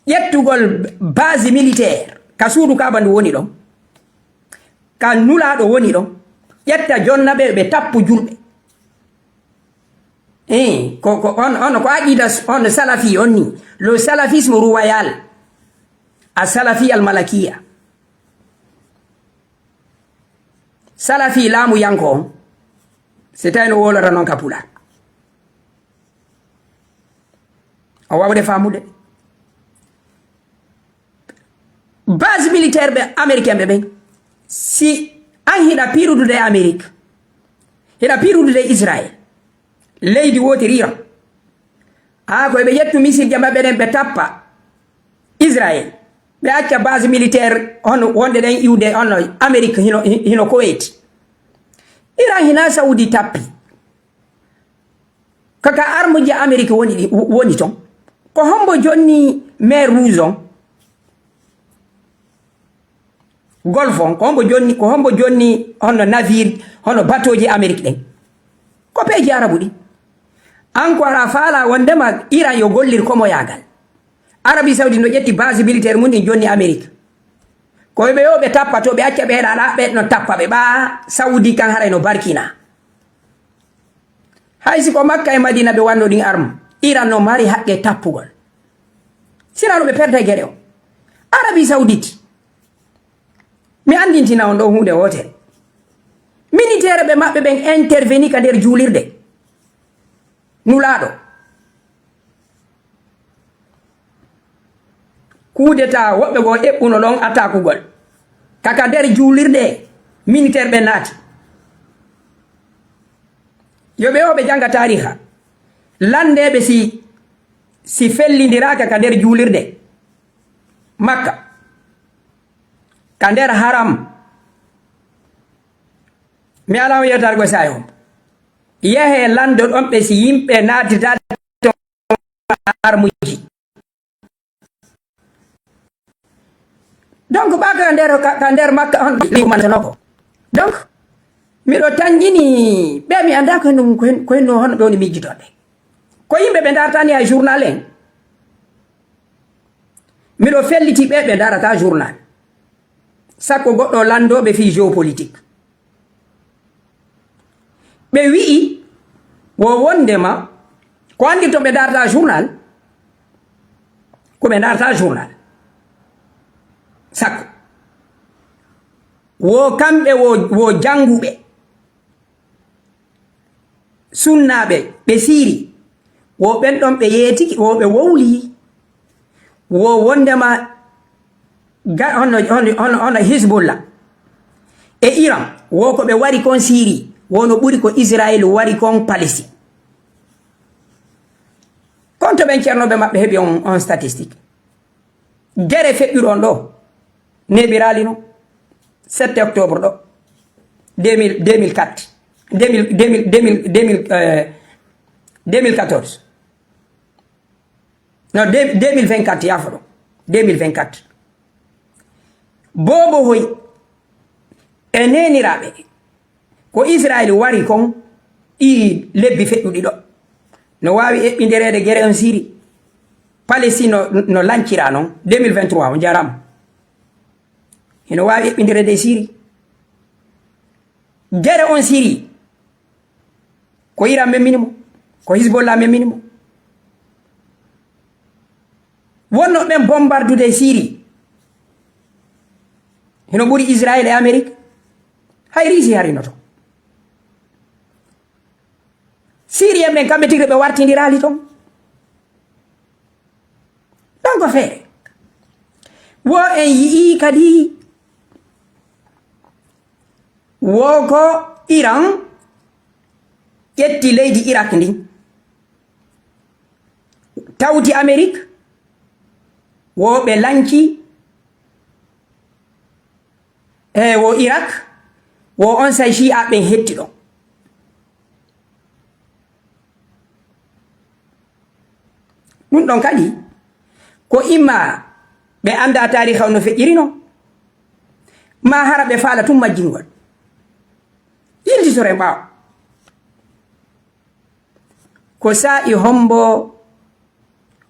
ƴettugol base militaire ka suudu Kaaba ndu woni ɗon ka nulaaɗo woni ɗon ƴetta jonna ɓe tappu julɓe on ko aqida on salafi on ni le salafisme royal a salafi al malakiya salafi laamu yanko on so tawi no wolata noon ka pula o wawde famude base militaire ɓe américain ɓe ɓen si an hiɗa pirudude e Amérique hiɗa pirudude e Israël leydi wotiri Iran koye ɓe ƴettu missile je maɓɓe ɗen ɓe tappa Israël ɓe acca base militaire hono wonde ɗen iwde hono Amérique hino Kuwait Iran hina Saudi tappi kaka arme je Amérique woni ton ko hombo jonni mer rouge on Golfe on ko hombo jonni hono navire hono bateau ji Amérique ɗen ko peeji arabu ɗi an ko ara faala wondema Iran yo gollir komo yagal Arabie Saoudite no ƴetti base militaire mum ɗin jonni Amérique koye ɓe yo ɓe tappa to ɓe acca ɓe heɗaɗa ɓe no tappa ɓe ɓa Saudi kan haray no barkina haysi ko Makka e Madina ɓe wanno ɗin arme Iran no mari haqqe tappugol sinano ɓe perde gueɗe o Arabie Saoudite mi andintina on ɗo hunde wotere militaire ɓe maɓɓe ɓen interveni ka nder juulirde nulaɗo kudeta woɓɓe go eɓɓuno ɗon atakugol kaka nder juulirde militaire ɓe naati yoɓe o ɓe janga tariha landeɓe si fellidiraka ka nder juulirde Makka ka nder haram mi ala on yettar go sayo yehe lando ɗon ɓe si yimɓe naatita to armuji donc ɓa ka nder Makka on ɗimantanoko donc miɗo tanjini ɓe mi anda koyenno hono ɓe woni mijjitoɗe ko yimɓe ɓe dartani ha journal en miɗo felliti ɓe darata journal sakko goɗɗo landoɓe fi géopolitique ɓe wi'i wo wondema ko andi to ɓe darta journal ko ɓe darta journal sakko wo kamɓe wo janguɓe sunnaɓe ɓe siiri wo ɓen ɗon ɓe yeetiki wo ɓe wowli wo wondema hono Hezbollah e Iran wo ko ɓe wari kon Syrie wono ɓuri ko Israël wari kon Palestine kon to ɓen ceernoɓe maɓɓe heɓi on statistique gere feƴƴuɗon ɗo neɓirali no 7 octobre ɗo 2014 non 2024 yafo ɗo 2024 bobo hoy eneniraɓe ko Israel wari kon i lebbi feƴƴuɗi ɗo no wawi eɓɓiderede guere en Syrie Palestine no lancira non 2023 on jarama eno wawi eɓɓiderede e Syrie guere on Syrie ko Iran memminimo ko Hezbollah memminimo wonno ɓen bombardude Syrie heno ɓuri Israel e Amérique hay risi harinoto Syrie ɓen kamɓe tigre ɓe wartidirali ton ɗon ko feere wo en yii kadi wo ko Iran ƴetti leydi Irak ndin tawti Amérique wo ɓe lanci wo Irak wo on say Shia ɓen hetti ɗon ɗum ɗon kadi ko imma ɓe anda tariha no feƴƴiri no ma hara ɓe faala tum majjingol yiltitore ɓaawo ko sa'i hombo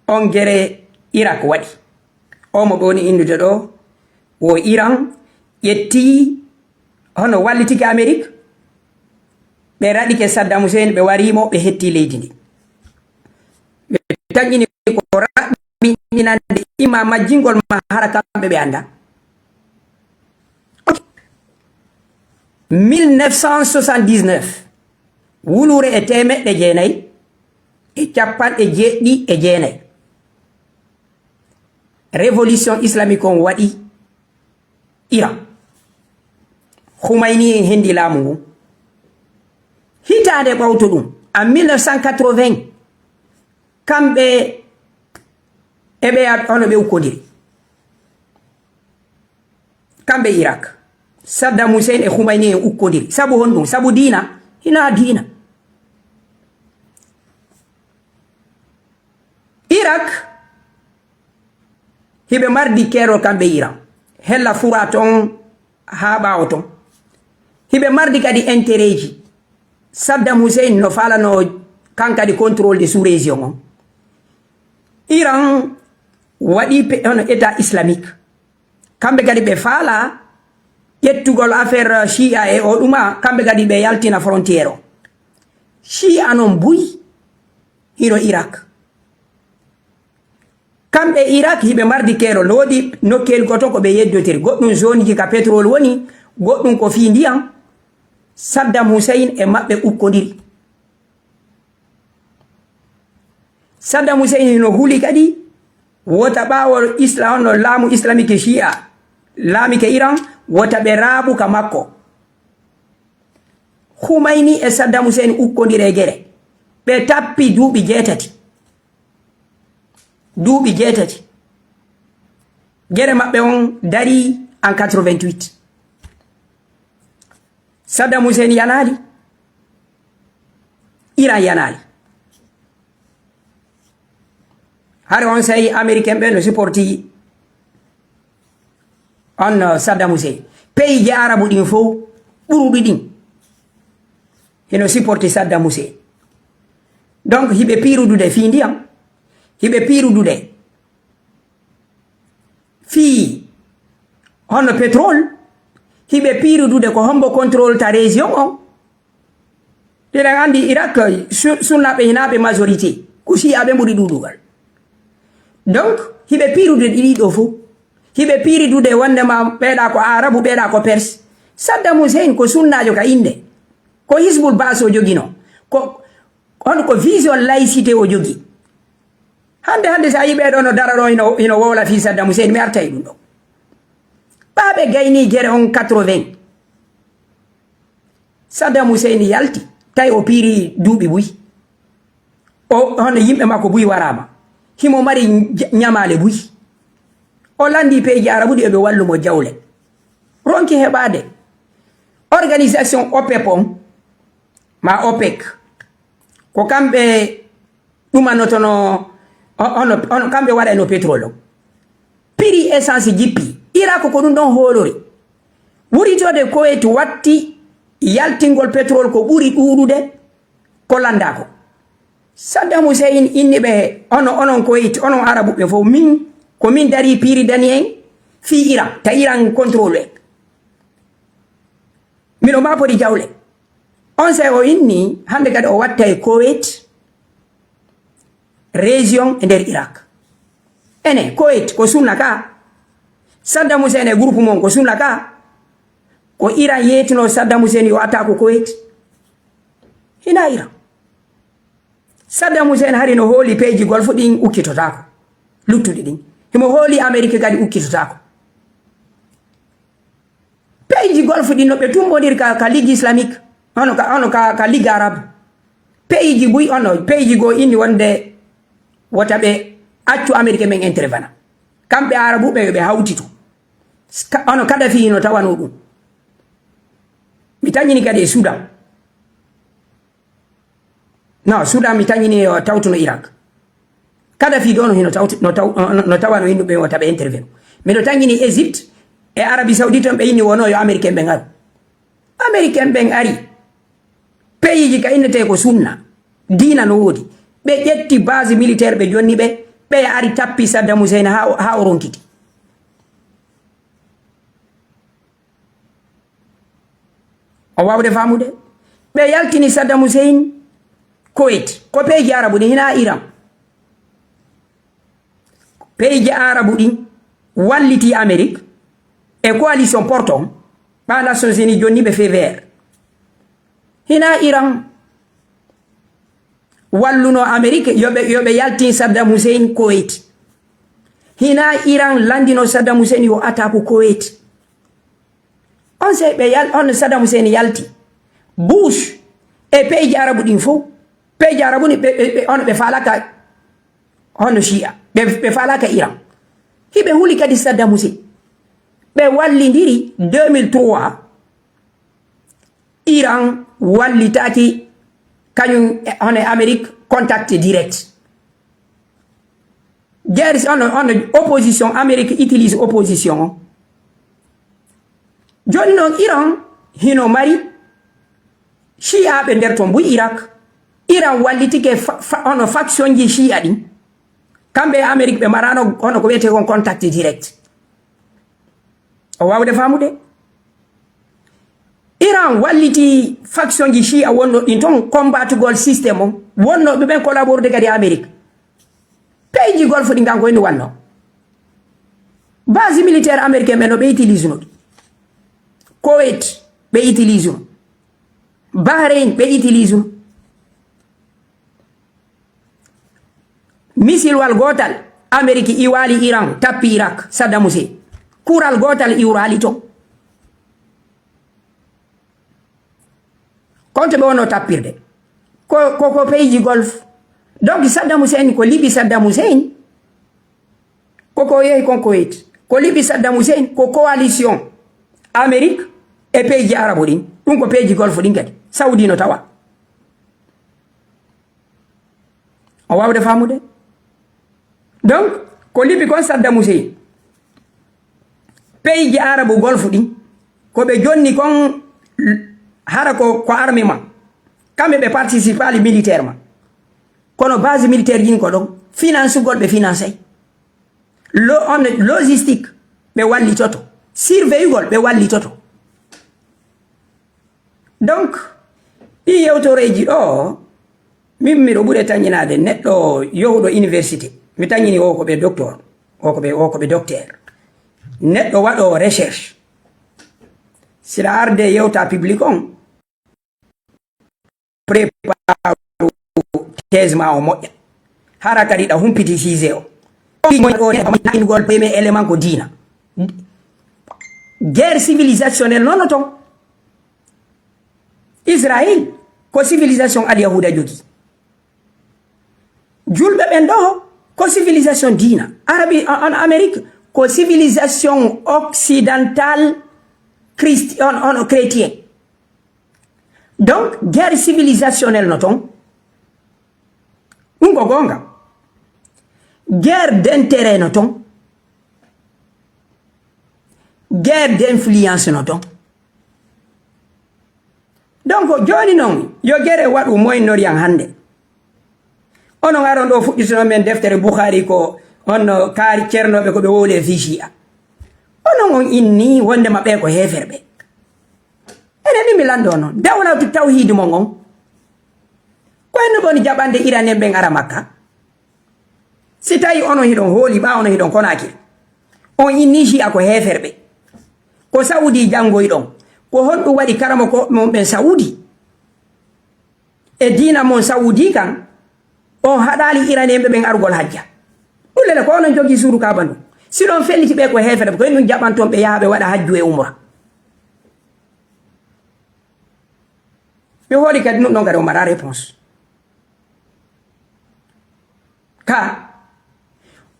on gere Irak waɗi o mo ɓe woni innude ɗo wo Iran ƴetti hono wallitike Amérique ɓe raɗike Saddam Hussein ɓe warimo ɓe hetti leydi ndi ɓe taƴini ko raɓɓinande imma majjingol ma hara kamɓe ɓe anda 1979 wulure e temeɗɗe 9 e capanɗe 79 révolution islamique on waɗi Iran Khomeini en hendi laamu ngu hitande ɓawto ɗum en 1980 kamɓe eɓe ono ɓe ukkodiri kamɓe Irak Saddam Hussein e Khomeini en ukkodiri sabu hon ɗum sabu dina hina dina Irak hiɓe mardi kerol kamɓe Iran hella fura ton ha ɓawo ton hiɓe mardi kadi intérêt ji Saddam Hussein no falano kankadi contrôle de sous-région on Iran waɗi hono état islamique kamɓe kadi ɓe faala ƴettugol affaire Shia e o ɗuma kamɓe kadi ɓe yaltina frontiére o Shia non buyi hino Irak kamɓe Irak hiɓe mardi kerol no woodi nokkel goto ko ɓe yeddotiri goɗɗum zone ji ka pétrole woni goɗɗum ko fi ndiyam Saddam Hussein e maɓɓe ukkodiri Saddam Hussein no huli kadi wota ɓawo islam no laamu islamique Shia laamike Iran wota ɓe raaɓu ka makko Khomeini e Saddam Hussein ukkodire gere ɓe tappi duuɓi 7 duuɓi 7 gere maɓɓe on dari en 88 Saddam Hussein yanali Iran yanali hare on sayi américain ɓe no supporti on Saddam Hussein pays ji arabu ɗin fof ɓuruɗi ɗin heno supporti Saddam Hussein donc hiɓe pirudude fi ndiyam hiɓe pirudude fi hono pétrole hiɓe pirudude ko hombo contrôle ta région on ɗeɗen andi Irak sunnaɓe hinaɓe majorité ko Shiaɓe ɓuri ɗuɗugal donc hiɓe pirudude ɗiɗi ɗo fof hiɓe piridude wondema ɓeeɗa ko arabu ɓeeɗa ko perse Saddam Hussein ko sunnajo ka inde ko Hizbul Bas o jogino ko hono ko vision laïcité o jogi hande sa yiɓe ɗo no dara ɗo hino wowla fi Saddam Hussein mi artay ɗum ɗo ɓaɓe gayni gere on 80 Saddam Hussein yalti tawi o piiri duuɓi buy o hono yimɓe makko buy warama himo mari ñamale buy o landi peeji arabu ɗi eɓe wallumo jawle ronki heɓade organisation OPEP on ma OPEC ko kamɓe ɗumanotono ono kamɓe waɗa no pétrole on piri essence jippi Iraq ko dum don holori wuri jode Kuwait watti yaltingol petrol ko buri durude ko landako Saddam Hussein inni be onon Kuwait onon arabu be fo min ko min dari piri danien fi Iran ta Iran contrôle mino ma podi jawle on se o inni hande kadi o watta e Kuwait région nder Iraq ene Kuwait ko sunna ka Saddam Hussein e groupe mon ko sunna ka ko Iran yetino Saddam Hussein yo attaque Kuwait hina Iran Saddam Hussein hari no holi peji golfo din ukkitotako luttudi din himo holi America kadi ukkitotako peji golfo din no be tumbodir ka ligue islamique ono ka ligue arabe peji buy ono peji go indi wonde wata be accu America men intervena kambe arabu be hawtito ono kada fi no tawano dum mitanyini kadi Sudan no Sudan mitanyini tawtuno Iraq kada fi dono hino no tawano hindu be wata be intervene mido tangini Egypt e Arabie Saoudite be yini wono yo Americain be ngar Americain be ngari pays ka inete ko sunna dina no wodi be jetti base militaire be jonni be ari tappi Saddam Hussein ha oronkiti o wawde famude be yaltini Saddam Hussein Kuwait ko peji arabu ni hina Iran peji arabu di walliti Amerique e coalition porton ba Nations Unies jonni be fe vert hina Iran walluno Amerique yobe yaltin Saddam Hussein Kuwait hina Iran landino Saddam Hussein yo attaque Kuwait on se be on Saddam Hussein yalti Bush e peji arabu din fo peji arabu ni on be falaka on Shia be falaka Iran hibe huli kadi Saddam Hussein be wallindiri 2003 Iran wallitaki kanyum on Amerique contact direct there is on opposition Amerique utilise opposition joni non Iran hino mari Shia be nder ton bu Iraq Iran wallitike on faction ji Shia din kambe Amerique be marano on ko wete kon contact direct o wawde famude Iran walliti faction ji Shia wonno din ton combat goal system wonno be ben collaborer kadi Amerique pays golf di ngango ni wanno base militaire américain men no be utilise no Kuwait be utilise no Bahrain be utilise no missile wal gotal Amerique iwali Iran tapi Iraq Saddam Hussein kural gotal iwali to konte be wono tapirde ko pays golf donc Saddam Hussein ko libi Saddam Hussein ko yehi kon Kuwait ko libi Saddam Hussein ko coalition Amerique e pays arabu din dum ko pays golf din kadi Saudi no tawa o wawde famude donc ko libi kon Saddam Hussein pays arabu golf din ko be jonni kon harako ko armement kambe be participali militairement kono base militaire din ko don finance gol be financé logistique be walli toto surveille gol be walli toto donc i yewtoreji do mimmi do bude tanyinade neddo yohudo université mi tanyini o ko be docteur o ko be docteur neddo wado recherche sila arde yewta public on prépare thèse ma o moƴƴa hara kadi da humpiti sise o gol peme élément ko dina guerre civilisationnelle non ton Israël ko civilisation al yahuda jogi julbe ben do ko civilisation dina Arabie en Amérique ko civilisation occidentale chrétien donc guerre civilisationnelle noton ungo gonga guerre d'intérêt noton guerre d'influence no ton donc joni non yo gere wadu moy noriyan hande ono ngaron do fuddito men deftere Bukhari ko on kaari cernobe ko be wole ficia ono on inni wonde mabbe ko heferbe ene mi lando non dawla tawhid mo ngon ko en boni jabande irane be ngara makka si tawi ono hidon hooli ba ono hidon konaki on inni shi ako heferbe ko saudi jangoydon ko honɗum waɗi karama ko mon ɓen saudi e dina mon saudi kan on haɗali iraneɓe ɓen argol hajja ɗullele ko onon jogui suudu ka bandu siɗon felliti ɓe ko hefere ko en ɗum jaɓanton ɓe yaha ɓe waɗa hajju e umra mi hooli kadi ɗum ɗon kadi o mara réponse ka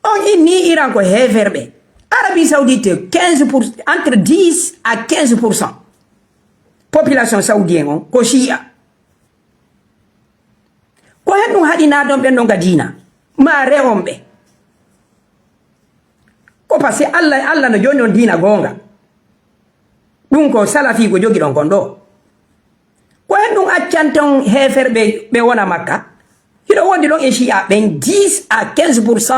on inni iran ko heferɓe Arabie Saoudite 15%, entre 10 à 15% population saoudienne ko shia ko hen hadi na don ben non gadina ma rewombe ko parce Allah no joni on dina gonga dum ko salafi go jogi don kondo ko hen accanton heferbe be wona makka hido wondi don e shia ben 10 à 15%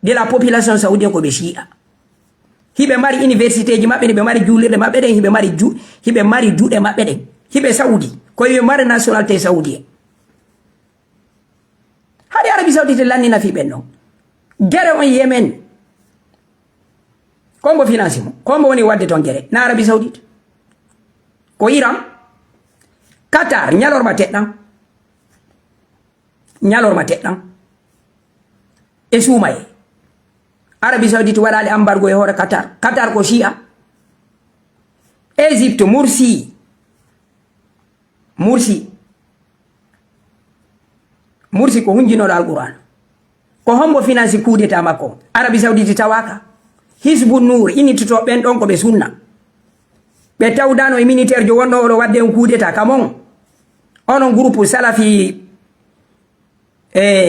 de la population saoudienne ko be shia hibe mari université ji mabbe be mari julirde mabbe den hibe mari juude mabbe den hibe saudi ko hibe mari nationalité saoudien hadi Arabie Saoudite lanni na fi benno gere on Yemen kombo financement kombo woni wadde ton gere na Arabie Saoudite ko Iran Qatar nyalorma teddan e sumaye Arabie Saoudite waɗali embargo e hoore Qatar ko shia Égypte Mursi ko hunjinoɗo alquran ko hombo finance coup d'état makko Arabie Saoudite tawaka Hizbun Nur initoto ɓen ɗon ko ɓe sunna ɓe tawdano e militaire jo wonɗo oɗo wadde en coup d'état kamon onon groupe salafi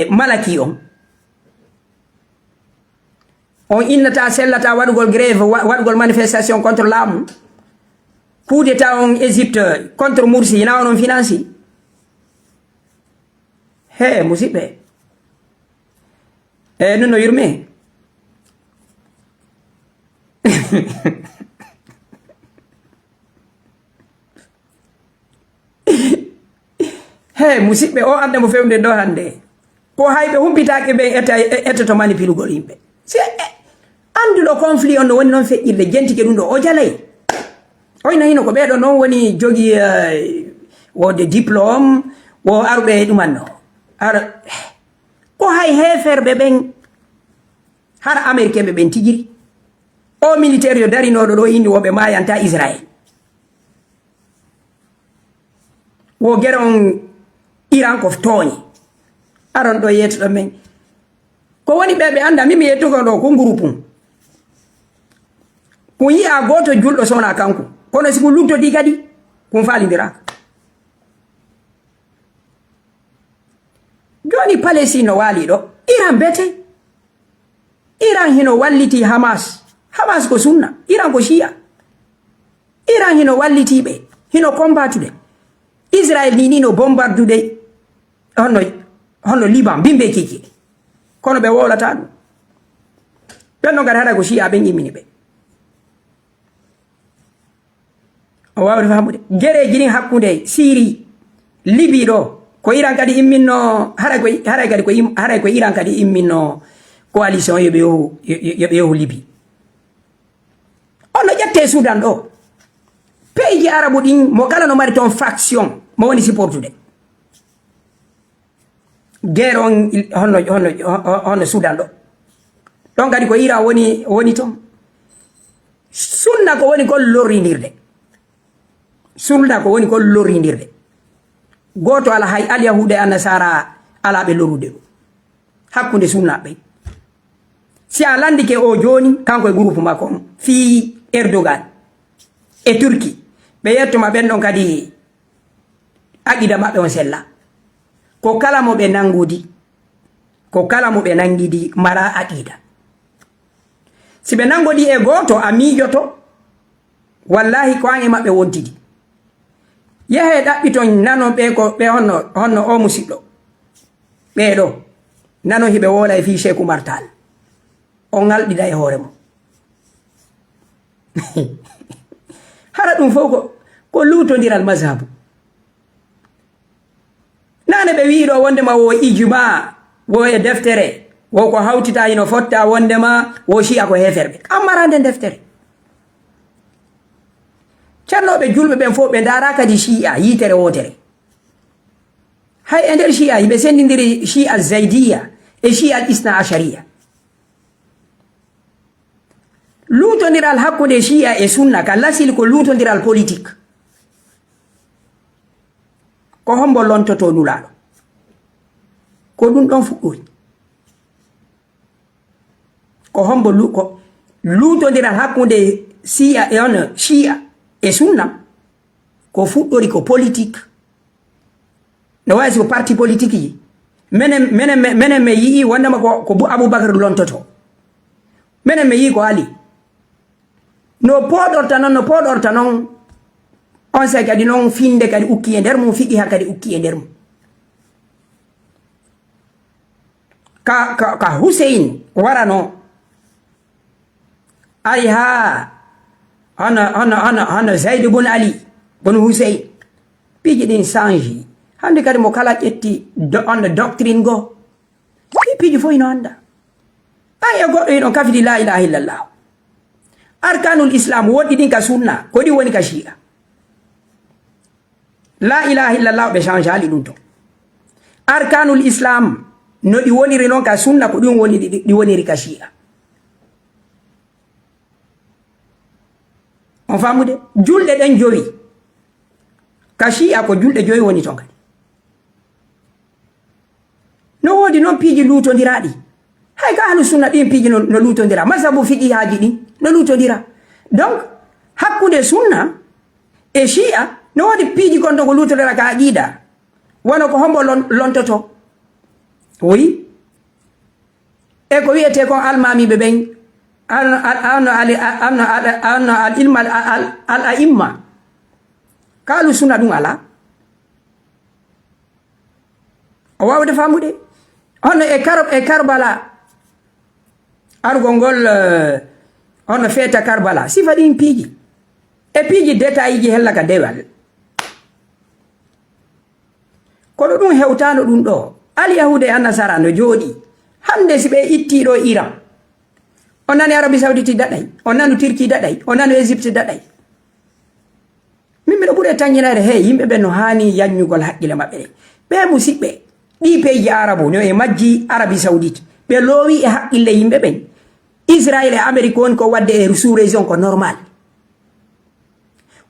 malaki on innata sellata waɗugol grève waɗugol manifestation contre laamu coup d'état on Égypte contre Mursi na onon financi he musidɓe non no yurme he musidɓe o ande mo fewde ɗo hande ko hayɓe humpitake ɓe etoto manipulugol yimɓe si anduɗo conflit on no woni noon feƴƴirde jentike ɗum ɗo o jalay oyno hino ko ɓeɗo noon woni jogi wode diplôme wo aruɓe ɗumanno ara ko hay heferɓe ɓen har américain ɓe ɓen tigiri o militaire yo darinoɗo ɗo indi woɓe mayanta Israël wo guere on Iran ko tooñi aron ɗo yettoɗo men ko woni ɓeɓe anda mimi yettugo ɗo ko groupe kun yi'a goto julɗo sona kanko kono siku luttodi kadi kun falindiraka joni Palestine no waali ɗo Iran bete Iran hino walliti Hamas ko sunna Iran ko shia Iran hino wallitiɓe hino combatude Israel ni no bombardude honno Liban bimbe kiki kono ɓe wolata ɗum ɓen no gari haɗa ko shia ɓen immini ɓe o wawde famude gereji ɗin hakkude Syrie Libye ɗo ko Iran kadi imminno haray ko Iran kadi imminno coalition yoɓe yohu Libye on no ƴette Soudan ɗo pays ji arabu ɗin mo kala no mari toon faction mo woni supportude guerre on honno Soudan ɗo ɗon kadi ko Iran woni toon sunna ko woni kol lorrindirde goto ala hay alyahude annasara ala ɓe lorude ɗum hakkude sunnaɓe si a landike o joni kanko e groupe makko on fi Erdogan e Turquie ɓe yettuma ɓen ɗon kadi aqida maɓɓe on sella ko kala mo ɓe nangudi mara aqida sibe nangodi e goto a miijoto wallahi ko an e mabbe wontidi yehe dabbiton nano be ko be honno o musiddo be do nano hibe wola e fi Cheikh Oumar Tall o ngaldida e hoore mo hara dum foko ko lutondiral mazhabu nane be wiido wondema wo ijma wo e deftere wo ko hawtita ino fotta wondema wo shi'a ko heferbe amarande deftere cernoɓe julɓe ɓen fof ɓe ndara kadi shi'a yitere wotere hay e nder shi'a yiɓe sendidiri shi'a zaidiya e shi'a isna ashariya lutodiral hakkude shi'a e sunna ka lasil ko lutodiral politique ko hombo lontoto nulaɗo ko ɗum ɗon fuɗɗori ko hombo ko lutodiral hakkude shi'a e on shi'a e sunna ko fuɗɗori ko politique no waysi ko parti politique yi menen me yii wondema ko Aboubakar lontoto menen me yii ko Ali no poɗorta noon on sa kadi noon finde kadi ukki e nder mum fiqi ha kadi ukki e nder mum ka Hussein warano ay ha hono Zaid ibn Ali ibn Hussein piji ɗin change hande kadi mo kala ƴetti on doctrine go piji fof ino anda ay e goɗɗo ino kafidi la ilaha illallah arkanul islam woɗɗi ɗin ka sunna ko ɗi woni ka shi'a la ilaha illallah ɓe change ali ɗum to arkanul islam no ɗi woniri noon ka sunna ko ɗum woni ɗi woniri ka shi'a on famude julɗe ɗen jowi ka shi'a ko julɗe jowi woni ton kadi no wodi noon piiji lutodiraɗi hay ka ahlu sunna ɗin piiji no lutodira masabu fiqi haji ɗin no lutodira donc hakkude sunna e shi'a no wodi piiji gonɗon ko lutodira ka aqida wono ko hombo lontoto oui e ko wiyete kon almamiɓe ɓen al ilma al a'imma kalu sunna ɗum ala o wawde famude hono e Karbala argol ngol hono feeta Karbala sifa ɗin piiji e piiji détail ji hella ka dewal kono ɗum hewtano ɗum ɗo alyahude e annasara no jooɗi hande si ɓe ittiɗo Iran on nani Arabie Saoudite daɗay on nanu Turquie daɗay on nanu Égypte daɗay min mbiɗo ɓuuri tañinare he yimɓe ɓe no hani yanñugol haqqille maɓɓe ɗe ɓe musidɓe ɗi peyji arabu no e majji Arabie Saoudite ɓe loowi e haqqille yimɓe ɓen Israël e Amérique woni ko wadde e sous région ko normal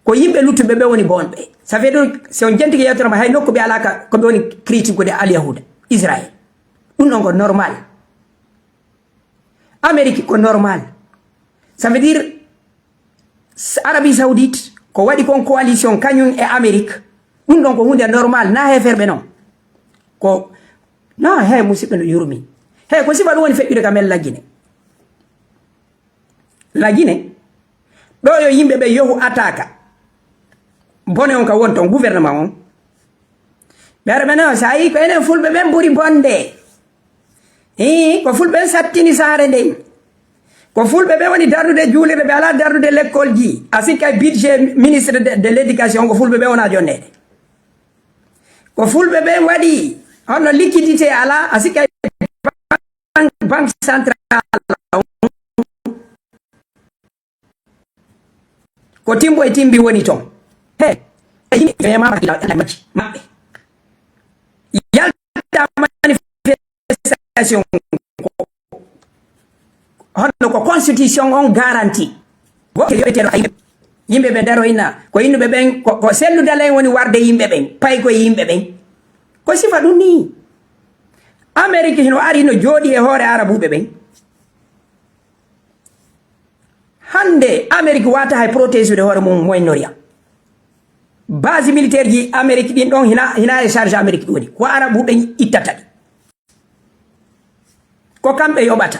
ko yimɓe luttuɓe ɓe woni bonɓe ça fait donc si on jentigi yewtorema hay nokku ɓe alaka koɓe woni critique de alyahuda Israël ɗum ɗon ko normal Amérique ko normal ça veut dire Arabie Saoudite ko waɗi kon coalition kañum e Amérique ɗum ɗon ko hunde normal na heferɓe noon ko na he musidɓe no yurmi he ko sifa ɗum woni feƴƴude kamen lagine ɗo yo yimɓe ɓe yohu ataka bone on ka won ton gouvernement on ɓe ara ɓe sa yi ko enen fulɓe ɓen ɓuri bonde ko fulɓe sattini saare nden ko fulɓe ɓe woni dardude juulirde ɓe ala dardude l'école ji a sikka budget ministre de l'éducation ko fulɓe ɓe wona jonnede ko fulɓe ɓe waɗi hono liquidité ala a sikka banque centrale ko timbo e timbi woni ton he yimɓe maɓɓe yalta manifestation hono ko constitution on garanti yimɓe ɓe daroyna ko yimɓe ɓen ko selludalen woni warde yimɓe ɓen pay koye yimɓe ɓen ko sifa ɗum ni Amérique no ari no jooɗi e hoore arabuɓe ɓen hande Amérique wata hay protéger hoore mum Moyen-Orient base militaire ji Amérique ɗin ɗon hina e charge Amérique ɗi woni ko arabuɓe ittata ɗi ko kamɓe yoɓata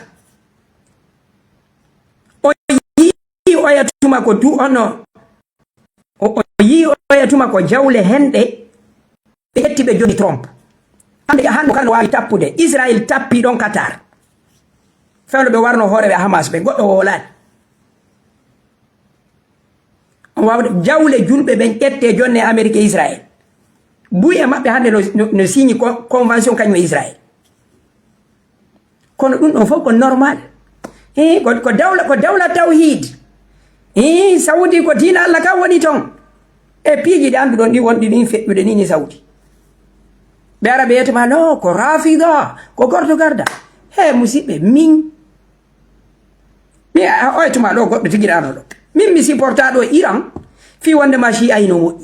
ko du ono o yi o yatuma ko jawle hende be yetti be joni Trump hande kan wawi tappude Israel tappi don Qatar fewno be warno hore be Hamas be goddo wolani on wawi jawle julbe ben ette jonne America Israel buye mabbe hande no signi convention kanyo Israel kono dum don fof ko normal ko dawla tawhid Saudi ko dina Allah ka woni ton e piiji de andu don di wondi ni febbude ni Saudi be arabe yetuma no ko rafida ko gordo garda musibe min mi o yetuma do goddo tigirano do min mi supporta do Iran fi wonde ma shi ayno mo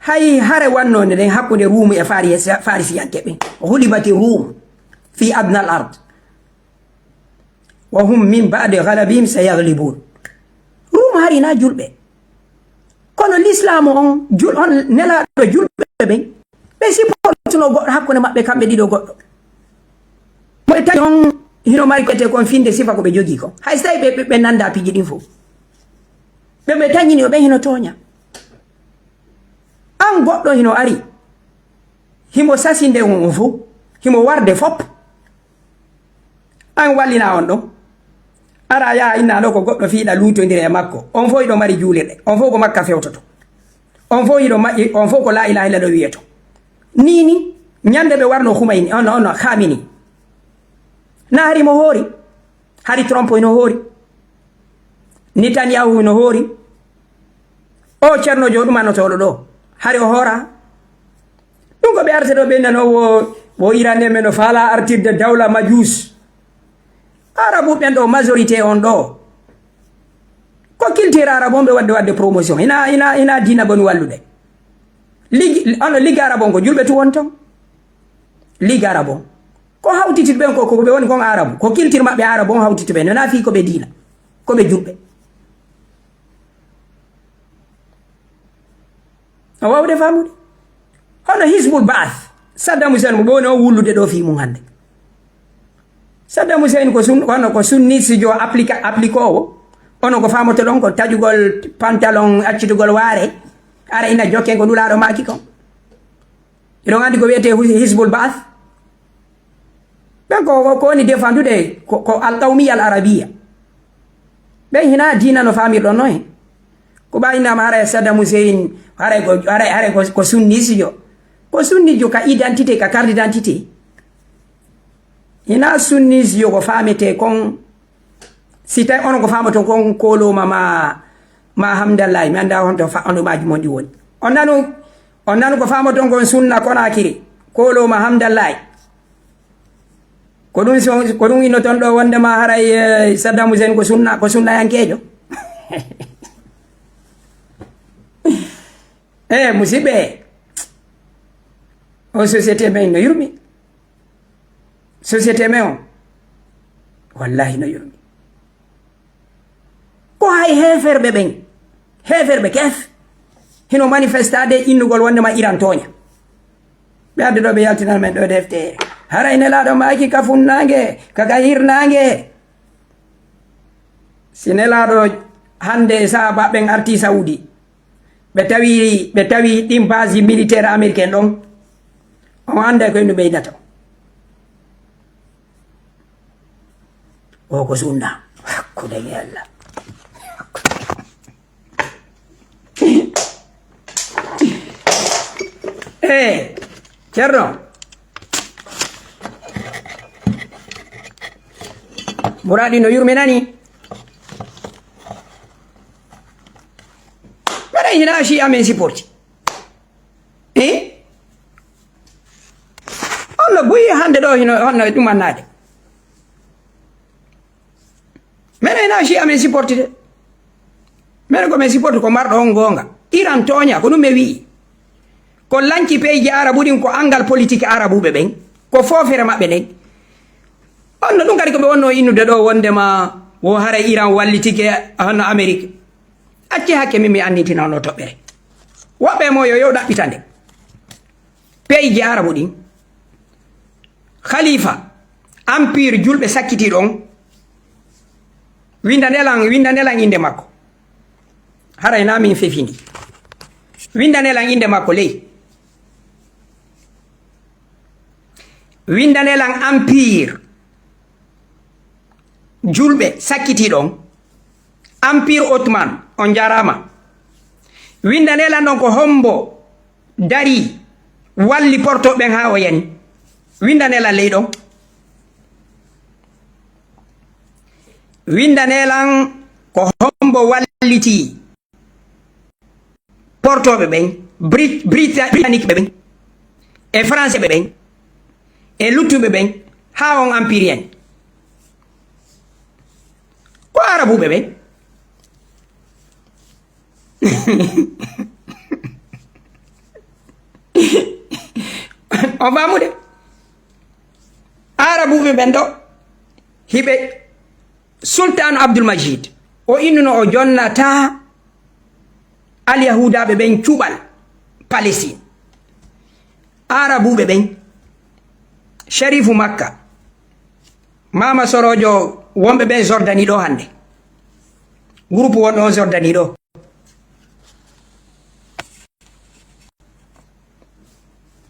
hay hare wanno ne hakkunde Rum e Farisiyanke be hulibati Rum fi adna al-ard wa hum min ba'di ghalabihim sayaghlibun Rum hari na julbe kono l'islam on nela do julbe be supportuno goddo hakkunde mabbe kambe dido goddo mo tawi on hino mari ko te kon finde sifa ko be jogi ko hay stay be nanda piji din fo be tanyini o be hino tonya an goddo hino ari himo sasinde on fu himo warde fop an wallina on do ara ya ina do ko goddo fiida luto ndire makko on fo ido mari julirde on fo ko makka fewtoto on fo ido on fo ko la ilaha illa do wiyeto nini nyande be warno Khomeini on Khamenei na hari mo hori hari Trump ino hori Netanyahu ino hori o cerno joduma no tolo do hari o hora dum ko be arte do be nano wo Iran men no fala artirde dawla majus arabu ben do majorité on do ko kiltira arabo be wadde promotion ina dina bonu wallude liga arabo ko julbe tu wonton liga arabo ko hawtiti ben ko be woni ko arabu ko kiltir mabbe arabo hawtiti ben na fi ko be dina ko be julbe awawde famude hono Hizbul Ba'ath Saddam Hussein mo bono wullude do fi mu hande Saddam Hussein ko sunni si jo appliko ono ko famoto don ko tajugol pantalon accitugol ware ara ina jokken ko dulado maki ko ido ngandi ko wiete Hizbul Ba'ath ben ko ni defendude ko al-qawmiyya al-arabiyya ben hina dina no famir don noy ko bayina mara Saddam Hussein are ko sunni si jo ko sunni jo ka identité ka carte d'identité ina sunni si jo ko famete kon sita on ko famato kon kolo ma hamdallah mi anda on to fa on maaji mondi woni on nanu ko famato kon sunna kona kiri kolo ma hamdallah ko dum ino ton do wonde ma haray Saddam Hussein ko sunna yankejo musibe o société men no yurmi société men wallahi no yurmi ko hay heferbe kef hino manifestade innugol wonde ma Iran tonya be adde do be yaltinal men do defte haray ne laado maaki ka funnange ka hirnange sinelaado hande sa babben arti Saudi be tawi dim base militaire américain don on ande ko no beydata o ko sunna ko de yalla cerno muradi no yurmenani hina shi amen supporti Allah buyi hande do hino hono dum annade mena hina shi amen supporti de mena ko men supporti ko mardo on gonga Iran tonya ko dum wi ko lanki peji arabu din ko angal politique arabu be ben ko fofere mabbe den on dum kadi ko be wonno innude do wonde ma wo hara Iran wallitike hono Amerique acci hakke mi annitina no toɓɓere woɓɓe mo yo ɗaɓɓitande peiji arabu ɗin khalifa empire julɓe sakkiti ɗon winda nelan inde makko haray na min fefindi winda nelan inde makko ley winda nelan empire julɓe sakkiti ɗon empire Ottoman on jarama winda nelan ɗon ko hombo dari walli portoɓe ha o yani winda nelan ley ɗon winda nelan ko hombo walliti portoɓe ɓen britannique ɓe ɓen e français ɓe ɓen e luttuɓe ɓen ha on empire en ko arabuɓe ɓen on famude arabuɓe ɓen ɗo hiɓe sultan Abdul Majid o innuno o jonnata alyahudaɓe ɓen cuɓal Palestine arabuɓe ɓen sharifu Makka mama sorojo wonɓe ɓen Jordani ɗo hande groupe wonɗo on Jordani ɗo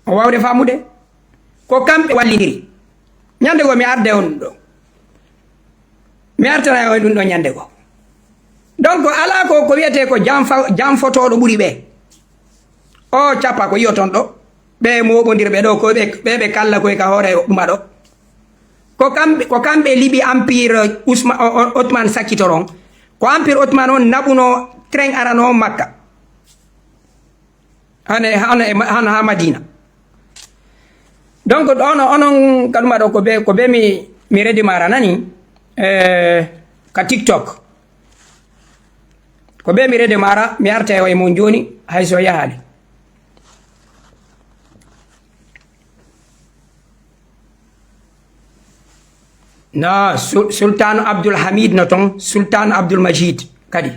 o wawde famude ko kamɓe wallidiri ñande go mi arde on ɗo mi artana on ɗum ɗo ñande go donc ala ko wiyete ko jam fotoɗo ɓuuri ɓe o cappa ko yiyo ton ɗo ɓe moɓodirɓe ɗo ko ɓe kalla koye ka hoore ɗuma ɗo ko kamɓe liɓi empire Ottoman sakkitoron ko empire Ottoman on naɓuno train arano Makka hano ha Madina donc onon kaɗuma ɗo ko be mi redi mara nani ka TikTok ko be mi redi mara mi arta e mon joni hayso yahali no Sultan Abdul Hamid no ton Sultan Abdul Majid kadi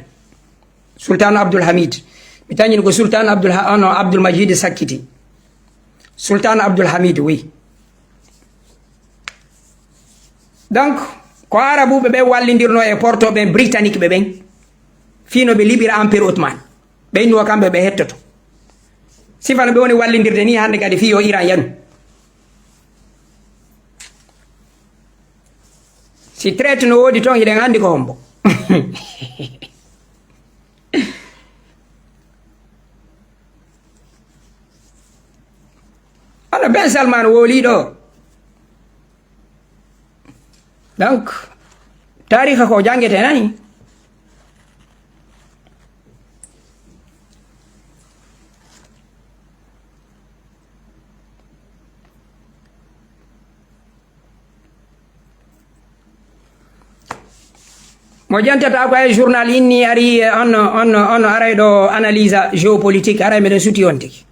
Sultan Abdul Hamid mi tañini ko Sultan Abdul Majid sakkiti Sultan Abdul Hamid oui donc ko arabuɓe ɓe wallidirno e portoɓe britannique ɓe ɓen fino ɓe liɓira empire Ottoman ɓe innuwo kamɓe ɓe hettoto sifano ɓe woni wallidirde ni hande kadi fiyo Iran yanu si traite no woodi toon hiɗen andi ko hombo hono Ben Salman wooliɗo donc tariha ko jangete nani mo jantata ko ay journal inni ari on aray ɗo analyse géopolitique aray meɗen suti on tigi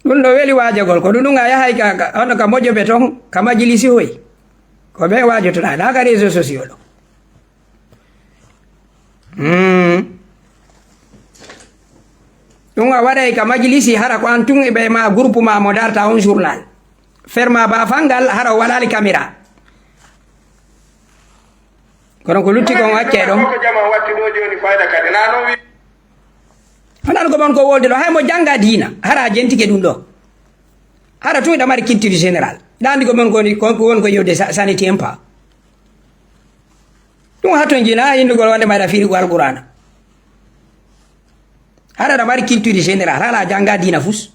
ɗum ɗo weli waajagol ko ɗum a yahay hono ka moƴoɓe toon ka majilisi hoy ko ɓe waajotoɗa ɗa ka réseau sociaux ɗo ɗum a waɗay ka majlisi hara ko an tun ɓe ma groupe ma mo darta on journal ferma ba fangal hara o waɗali caméra kono ko lutti kon acce ɗon honan ko mon ko wolde ɗo hay mo janga diina hara jentike ɗum ɗo hara tun ɗa mari culture général ɗandi ko mon woni ko yewde sanité en pa ɗum hatton jina yindugol wonde maɗa firigo alqurana hara ɗa mari culture général hala janga diina fus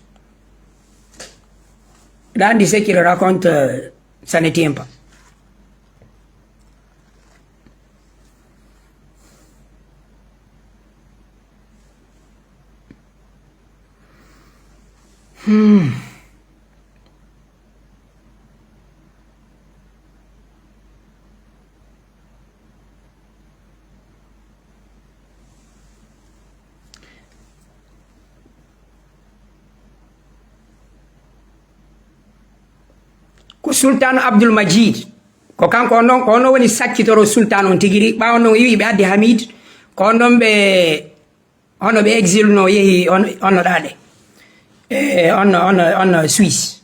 ɗandi ce qu'il raconte ça ne tient pas ko Sultan Abdul Majid ko kanko on ɗon ko on woni sakkitoro sultan on tigiri ɓawo noon wi ɓe addi Hamid ko on ɗon ɓe hono ɓe exil no yeehi onno ɗaɗe on Swiss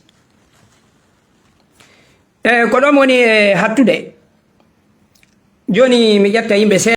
ko ɗon woni hattude joni mi ƴetta yimɓe